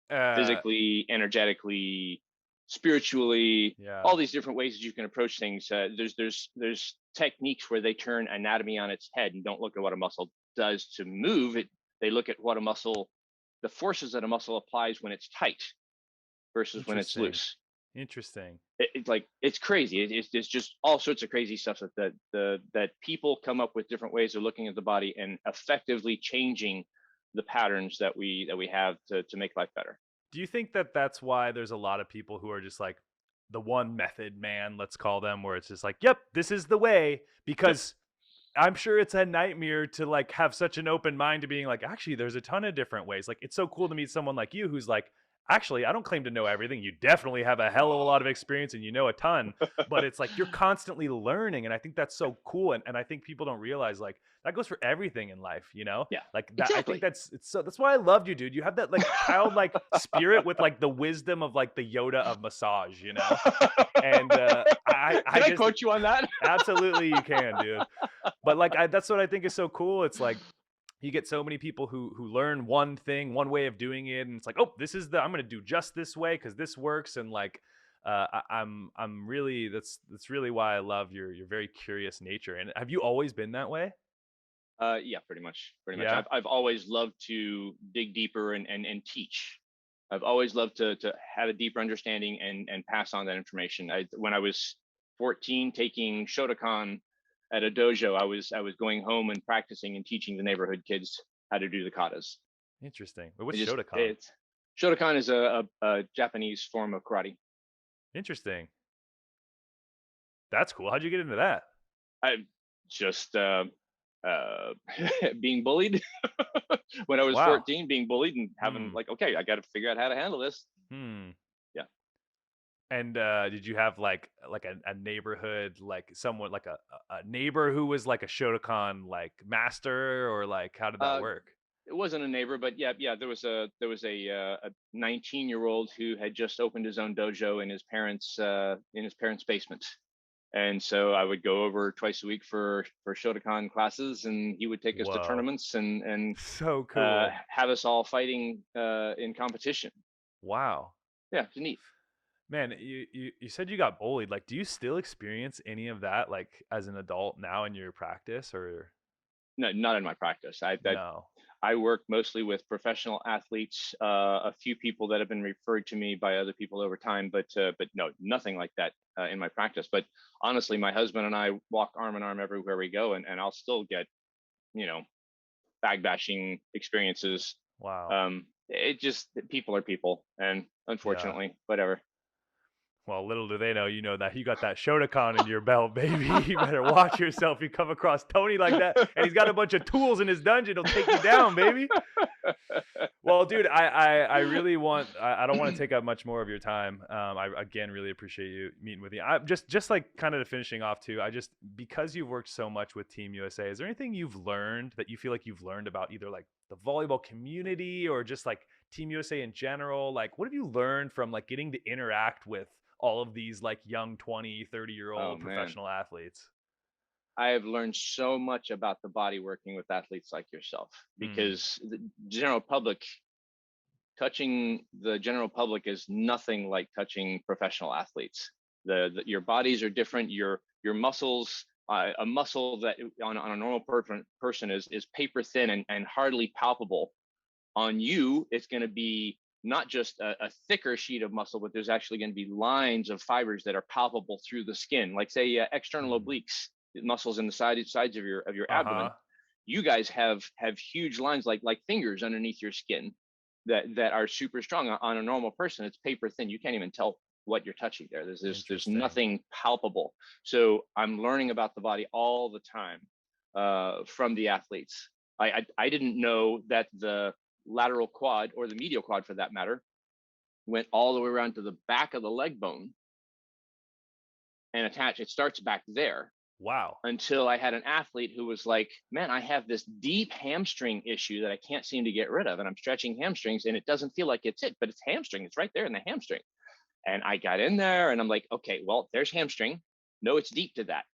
Uh physically, energetically, spiritually, yeah. all these different ways that you can approach things. There's techniques where they turn anatomy on its head and don't look at what a muscle does to move it. They look at what a muscle, the forces that a muscle applies when it's tight versus when it's Interesting. loose. Interesting. It's like, it's crazy. It's just all sorts of crazy stuff that people come up with different ways of looking at the body and effectively changing the patterns that we have to make life better. Do you think that that's why there's a lot of people who are just like the one method man, let's call them, where it's just like, yep, this is the way? Yep. Because I'm sure it's a nightmare to like have such an open mind to being like, actually, there's a ton of different ways. Like, it's so cool to meet someone like you who's like, actually, I don't claim to know everything. You definitely have a hell of a lot of experience and you know a ton, but it's like you're constantly learning. And I think that's so cool. And I think people don't realize like that goes for everything in life, you know? Yeah. Like that, I think Exactly. that's why I loved you, dude. You have that like childlike spirit with like the wisdom of like the Yoda of massage, you know? And I Can I just, quote you on that? absolutely you can, dude. But like that's what I think is so cool. It's like you get so many people who learn one thing, one way of doing it, and it's like, oh, this is the I'm gonna do just this way because this works. And like I'm really that's really why I love your very curious nature. And have you always been that way? Yeah, pretty much. Pretty much. Yeah. I've always loved to dig deeper and teach. I've always loved to have a deeper understanding and pass on that information. When I was 14, taking Shotokan at a dojo, I was going home and practicing and teaching the neighborhood kids how to do the katas. Interesting. Wait, what's It just Shotokan? it's Shotokan is a Japanese form of karate. Interesting. That's cool. How'd you get into that? I just uh, being bullied when I was Wow. 14, being bullied and having, Hmm. like, okay, I got to figure out how to handle this. Hmm. Yeah. And did you have like a neighborhood, like someone like a neighbor who was like a Shotokan like master, or like how did that Uh, work? it wasn't a neighbor, but yeah, yeah, there was a 19-year-old who had just opened his own dojo in his parents' basement. And so I would go over twice a week for Shotokan classes, and he would take us to Whoa. tournaments and So cool. have us all fighting in competition. Wow. Yeah, it's neat. Man, you said you got bullied. Like, do you still experience any of that like as an adult now in your practice or No, not in my practice. no? I work mostly with professional athletes, a few people that have been referred to me by other people over time, but no, nothing like that in my practice. But honestly, my husband and I walk arm in arm everywhere we go, and I'll still get, you know bag bashing experiences. Wow. It just, people are people, and Yeah. unfortunately, whatever. Well, little do they know, you know that you got that Shotokan in your belt, baby. You better watch yourself. You come across Tony like that, and he's got a bunch of tools in his dungeon. He'll take you down, baby. Well, dude, I really want. I don't want to take up much more of your time. I again really appreciate you meeting with me. I just like kind of finishing off too. I just because you've worked so much with Team USA. Is there anything you've learned that you feel like you've learned about either like the volleyball community or just like Team USA in general? Like, what have you learned from like getting to interact with all of these like young 20, 30-year Oh old man, professional athletes? I have learned so much about the body working with athletes like yourself, Mm, because the general public, touching the general public is nothing like touching professional athletes. Your bodies are different. Your muscles, a muscle that on a normal person is paper thin and hardly palpable. On you, it's going to be not just a thicker sheet of muscle, but there's actually going to be lines of fibers that are palpable through the skin, like say external mm. obliques, muscles in the sides of your abdomen. Uh-huh. You guys have huge lines like fingers underneath your skin that are super strong. On a normal person, it's paper thin. You can't even tell what you're touching there. There's Interesting. nothing palpable. So I'm learning about the body all the time from the athletes. I didn't know that the lateral quad, or the medial quad for that matter, went all the way around to the back of the leg bone and attached. It starts back there, Wow. until I had an athlete who was like, man, I have this deep hamstring issue that I can't seem to get rid of. And I'm stretching hamstrings and it doesn't feel like it's it, but it's hamstring. It's right there in the hamstring. And I got in there and I'm like, okay, well, there's hamstring. No, it's deep to that.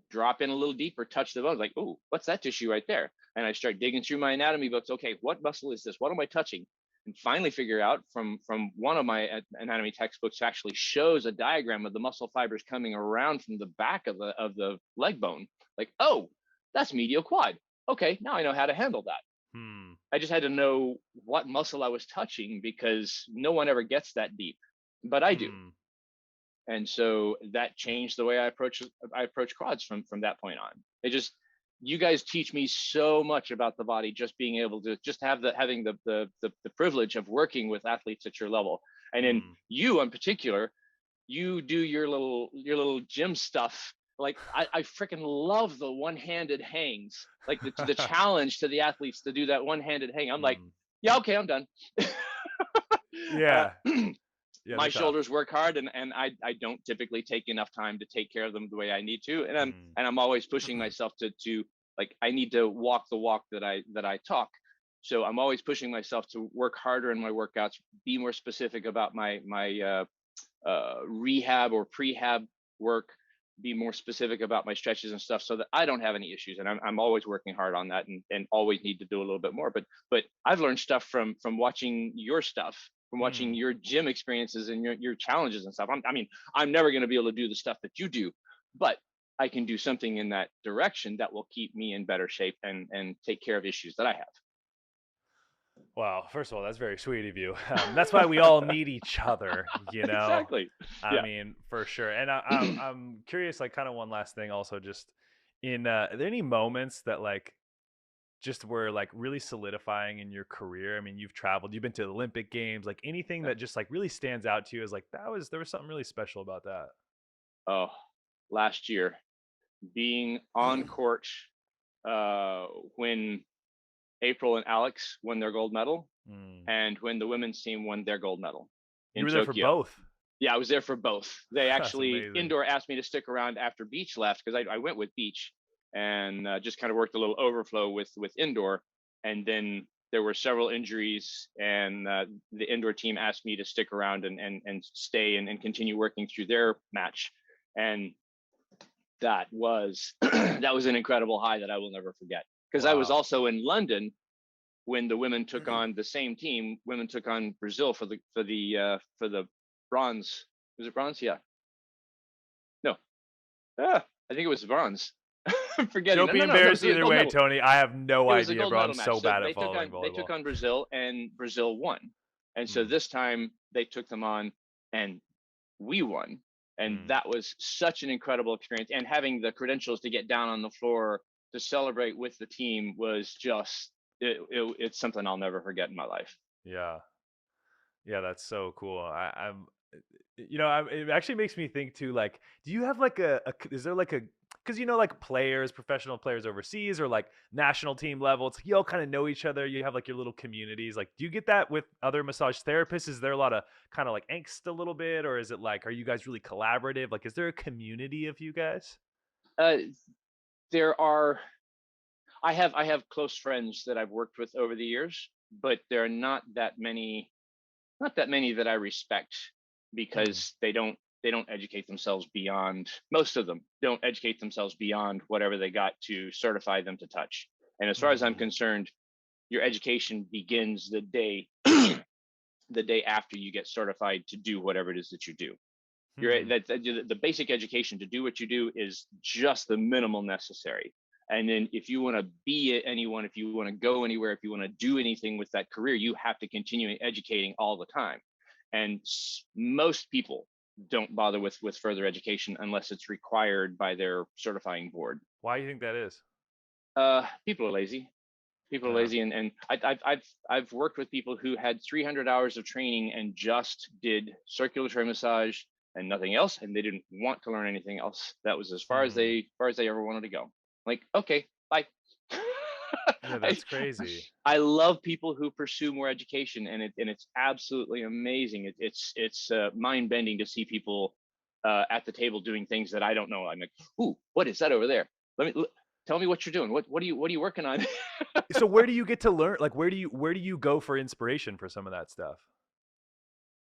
Drop in a little deeper, touch the bone. Like, oh, what's that tissue right there? And I start digging through my anatomy books. Okay, what muscle is this? What am I touching? And finally figure out from one of my anatomy textbooks actually shows a diagram of the muscle fibers coming around from the back of the leg bone. Like, oh, that's medial quad. Okay, now I know how to handle that. Hmm. I just had to know what muscle I was touching, because no one ever gets that deep, but I do. Hmm. And so that changed the way I approach quads from that point on. It just, you guys teach me so much about the body, just being able to just having the privilege of working with athletes at your level. And then Hmm. you in particular, you do your little gym stuff. Like I freaking love the one-handed hangs, like the challenge to the athletes to do that one-handed hang. I'm like, Hmm. yeah, okay, I'm done. uh, Yeah. Yeah, they're my tough. shoulders work hard, and I don't typically take enough time to take care of them the way I need to. And I'm Mm. and I'm always pushing myself to like, I need to walk the walk that I talk. So I'm always pushing myself to work harder in my workouts, be more specific about my rehab or prehab work, be more specific about my stretches and stuff, so that I don't have any issues. And I'm always working hard on that, and always need to do a little bit more. But I've learned stuff from watching your stuff, from watching Mm. your gym experiences and your challenges and stuff. I'm never going to be able to do the stuff that you do, but I can do something in that direction that will keep me in better shape and take care of issues that I Wow. First of all, that's very sweet of you. That's why we all need each other, you have. know? Exactly. I Yeah. mean, for sure. And I'm curious, like, kind of one last thing also, just are there any moments that, like, just were, like, really solidifying in your career? I mean, you've traveled, you've been to the Olympic Games, like, anything Yeah. that just, like, really stands out to you as, like, there was something really special about that? Oh, last year, being on court uh, when April and Alex won their gold medal, Mm. and when the women's team won their gold medal You in were there for Tokyo. both. Yeah, I was there for both. They That's actually amazing. indoor asked me to stick around after beach left, because I went with beach, and just kind of worked a little overflow with indoor. And then there were several injuries, and the indoor team asked me to stick around and stay and continue working through their match. And that was that was an incredible high that I will never forget, because I was Wow. also in London when the women took on the same team. Women took on Brazil for the bronze. Was it bronze? Yeah. No. I think it was bronze. I'm forgetting. Don't No, be no, no, no. It embarrassed was a either gold way, medal. Tony. I have no It was a idea, gold bro. I'm medal match. so So bad at they took following on they took volleyball. on Brazil, and Brazil won. And so Mm. this time they took them on, and we won. And Mm. that was such an incredible experience. And having the credentials to get down on the floor to celebrate with the team was just it's something I'll never forget in my life. Yeah. Yeah, that's so cool. It actually makes me think too. Like, do you have like is there like a, because like players, professional players overseas, or like national team level, it's like you all kind of know each other. You have like your little communities. Like, do you get that with other massage therapists? Is there a lot of kind of like angst a little bit, or is it like, are you guys really collaborative? Like, is there a community of you guys? Uh, there are I have close friends that I've worked with over the years, but there are not that many that I respect Hmm. because they don't educate themselves beyond, most of them don't educate themselves beyond whatever they got to certify them to touch. And as far as I'm Hmm. concerned, your education begins the day the day after you get certified to do whatever it is that you do. You're Hmm. the basic education to do what you do is just the minimal necessary. And then if you want to be anyone, if you want to go anywhere, if you want to do anything with that career, you have to continue educating all the time. And most people don't bother with further education unless it's required by their certifying board. Why do you think that is? People are lazy. People are Yeah. lazy, and I've worked with people who had 300 hours of training and just did circulatory massage and nothing else, and they didn't want to learn anything else. That was as far as Hmm. they ever wanted to go. Like, okay, bye. Yeah, I, that's crazy. I love people who pursue more education, and it's absolutely amazing. It's mind bending to see people at the table doing things that I don't know. I'm like, ooh, what is that over there? Tell me what you're doing. What are you working on? So where do you get to learn? Like, where do you go for inspiration for some of that stuff?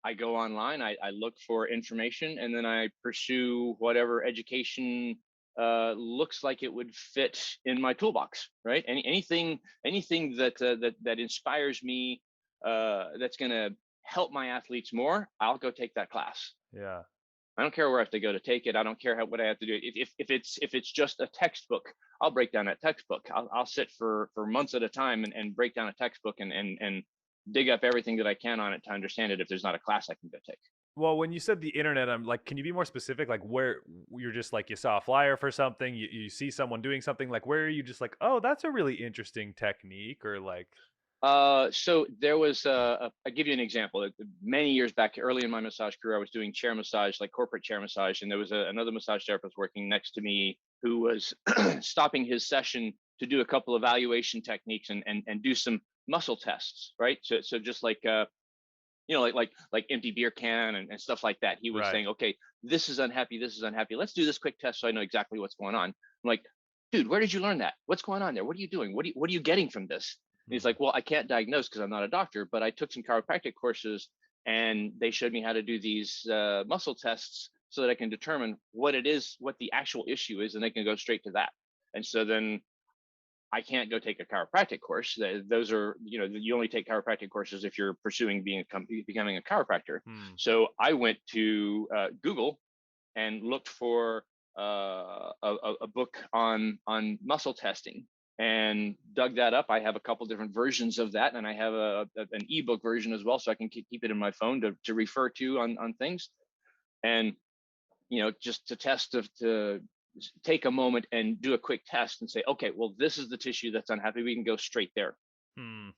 I go online, I look for information, and then I pursue whatever education looks like it would fit in my toolbox. Right? Anything that inspires me, that's going to help my athletes more, I'll go take that class. Yeah. I don't care where I have to go to take it. I don't care what I have to do. If it's just a textbook, I'll break down that textbook. I'll sit for months at a time and break down a textbook and dig up everything that I can on it to understand it. If there's not a class I can go take. Well, when you said the internet, I'm like, can you be more specific? Like, where you're just like, you saw a flyer for something, you see someone doing something, like, where are you just like, oh, that's a really interesting technique, or like, So there was I'll give you an example. Many years back, early in my massage career, I was doing chair massage, like corporate chair massage, and there was another massage therapist working next to me who was stopping his session to do a couple of evaluation techniques and do some muscle tests, right? So just like like empty beer can and stuff like that. He was right. saying, okay, this is unhappy, this is unhappy. Let's do this quick test so I know exactly what's going on. I'm like, dude, where did you learn that? What's going on there? What are you doing? What are you getting from this? And he's Hmm. like, well, I can't diagnose because I'm not a doctor, but I took some chiropractic courses and they showed me how to do these muscle tests so that I can determine what it is, what the actual issue is, and they can go straight to that. And so then I can't go take a chiropractic course. Those are, you only take chiropractic courses if you're pursuing becoming a chiropractor. Hmm. So I went to Google and looked for a book on muscle testing and dug that up. I have a couple different versions of that, and I have an ebook version as well, so I can keep it in my phone to refer to on things. And just to test to take a moment and do a quick test and say, okay, well, this is the tissue that's unhappy. We can go straight there. Hmm.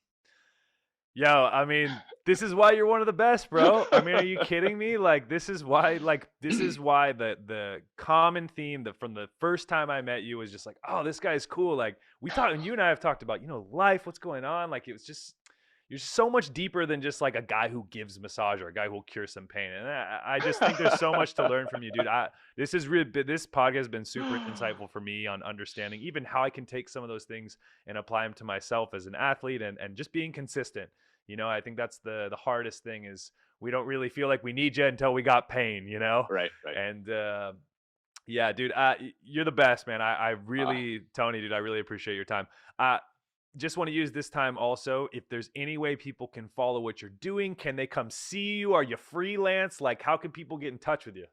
Yo, I mean, this is why you're one of the best, bro. I mean, are you kidding me? This is why the common theme that from the first time I met you was just like, oh, this guy's cool. Like, we talked, and you and I have talked about, life, what's going on. Like, it was just, you're so much deeper than just like a guy who gives massage or a guy who will cure some pain. And I just think there's so much to learn from you, dude. This podcast has been super insightful for me on understanding even how I can take some of those things and apply them to myself as an athlete, and just being consistent. I think that's the hardest thing is we don't really feel like we need you until we got pain. Right, right. And yeah, dude, you're the best, man. I Uh, really, Tony, dude, I really appreciate your time. Uh, just want to use this time also. If there's any way people can follow what you're doing, can they come see you? Are you freelance? Like, how can people get in touch with you?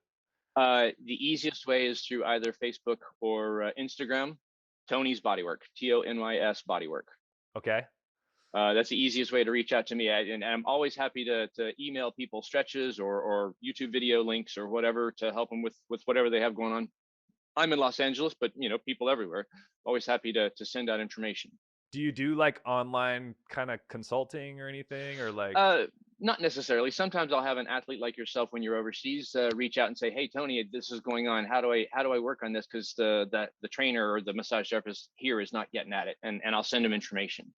the easiest way is through either Facebook or Instagram. Tony's Bodywork, TONYS Bodywork. Okay. That's the easiest way to reach out to me. And I'm always happy to email people stretches or YouTube video links or whatever to help them with whatever they have going on. I'm in Los Angeles, but people everywhere. Always happy to send out information. Do you do like online kind of consulting or anything, or like? Uh, Not necessarily. Sometimes I'll have an athlete like yourself when you're overseas reach out and say, "Hey, Tony, this is going on. How do I work on this? Because the trainer or the massage therapist here is not getting at it," and I'll send them information.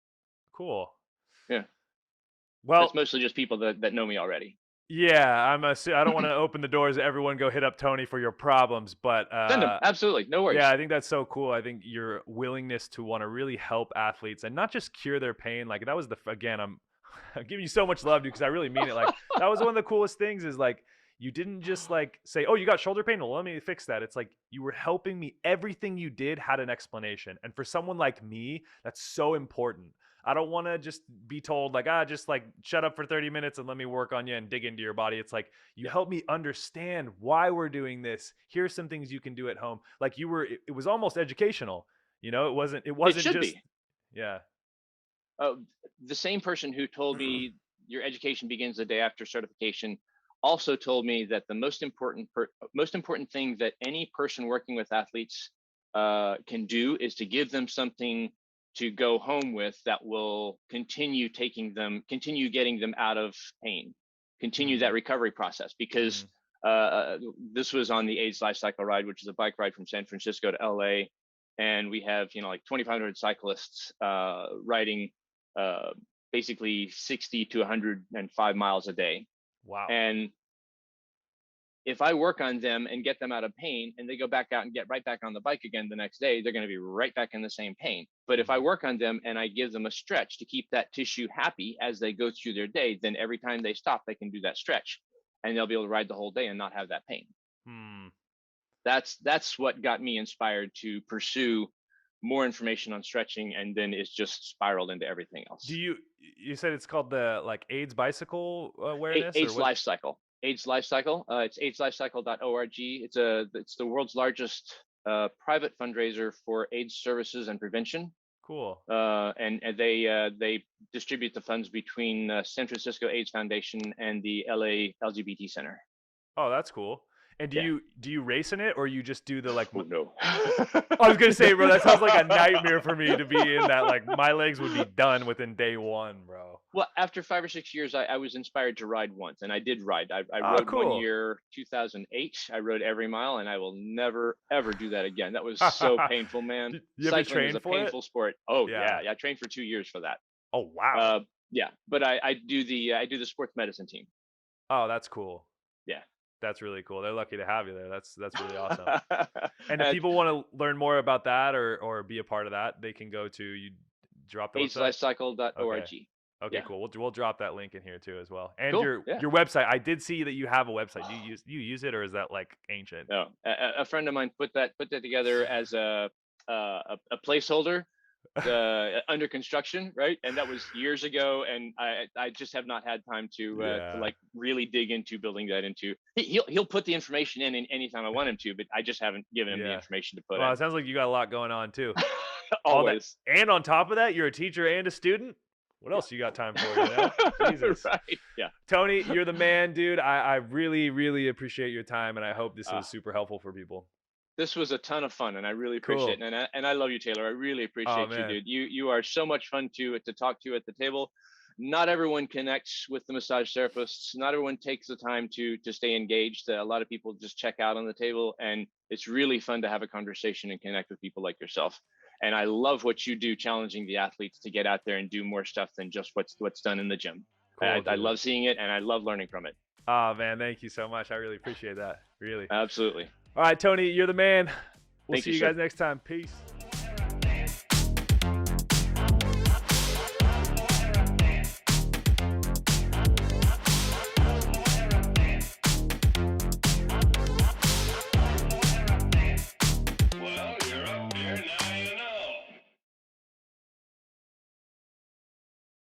Cool. Yeah, that's Well, mostly just people that know me already. yeah, I don't want to open the doors. Everyone go hit up Tony for your problems, but Send them, absolutely, no yeah, worries. I think that's so cool. I think your willingness to want to really help athletes and not just cure their pain. Like that was again, I'm giving you so much love, dude, because I really mean it. Like that was one of the coolest things is like you didn't just like say, "Oh, you got shoulder pain. Well, let me fix that." It's like you were helping me. Everything you did had an explanation, and for someone like me, that's so important. I don't want to just be told like, just like shut up for 30 minutes and let me work on you and dig into your body. It's like you Yeah, help me understand why we're doing this. Here's some things you can do at home. Like it was almost educational. It it wasn't should just be. yeah. uh, the same person who told me your education begins the day after certification also told me that the most important thing that any person working with athletes can do is to give them something to go home with that will continue getting them out of pain, continue that Mm, recovery process. Because mm, this was on the AIDS Life Cycle ride, which is a bike ride from San Francisco to LA, and we have like 2,500 cyclists riding uh, basically 60 to 105 miles a day. wow. And if I work on them and get them out of pain and they go back out and get right back on the bike again the next day, they're going to be right back in the same pain. But if I Mm, work on them and I give them a stretch to keep that tissue happy as they go through their day, then every time they stop, they can do that stretch and they'll be able to ride the whole day and not have that pain. mm. That's what got me inspired to pursue more information on stretching, and then it's just spiraled into everything Do else. you said it's called the like AIDS bicycle awareness or AIDS what? Life Cycle. AIDS Life Cycle. It's AIDSLifecycle.org. It's the world's largest private fundraiser for AIDS services and prevention. Cool. And they distribute the funds between San Francisco AIDS Foundation and the LA LGBT Center. Oh, that's cool. And Yeah. do you race in it or you just do the like Oh no. I was gonna say, bro, that sounds like a nightmare for me to be in that. Like my legs would be done within day one, bro. Well, after 5 or 6 years, I was inspired to ride once, and I did ride. I Oh, rode one cool. year, 2008. I rode every mile, and I will never ever do that again. That was so painful, man. You have to Cycling is train a for it? painful sport. Oh Yeah. yeah, I trained for 2 years for that. Oh, wow. Uh, yeah, but I do the sports medicine team. Oh, that's cool. Yeah. That's really cool. They're lucky to have you there. That's really awesome. And if At people want to learn more about that or be a part of that, they can go to you drop the website. Okay. AIDSLifecycle.org. Okay, Yeah. cool. We'll drop that link in here too as well. And Cool. Yeah. your website. I did see that you have a website. Do you use it or is that like ancient? No, a friend of mine put that together as a placeholder under construction, right? And that was years ago, and I just have not had time to Yeah. like really dig into building that into. He'll put the information in anytime I want him to, but I just haven't given him the Yeah. information to put Well, in. it sounds like you got a lot going on too. All that, Always. and on top of that, you're a teacher and a student. What Yeah. else you got time for? Jesus. Right. Yeah. Tony, you're the man, dude. I really, really appreciate your time, and I hope this Uh, was super helpful for people. this was a ton of fun, and I really appreciate Cool. it. And I love you, Taylor. I really Oh appreciate you, man. dude. You are so much fun to talk to at the table. Not everyone connects with the massage therapists. Not everyone takes the time to stay engaged. A lot of people just check out on the table, and it's really fun to have a conversation and connect with people like yourself. And I love what you do, challenging the athletes to get out there and do more stuff than just what's done in the gym. Cool, I dude. love seeing it, and I love learning from it. Oh man, thank you so much. I really appreciate that. Really. Absolutely. All right, Tony, you're the man. We'll Thank see you, you sir. guys next time. Peace.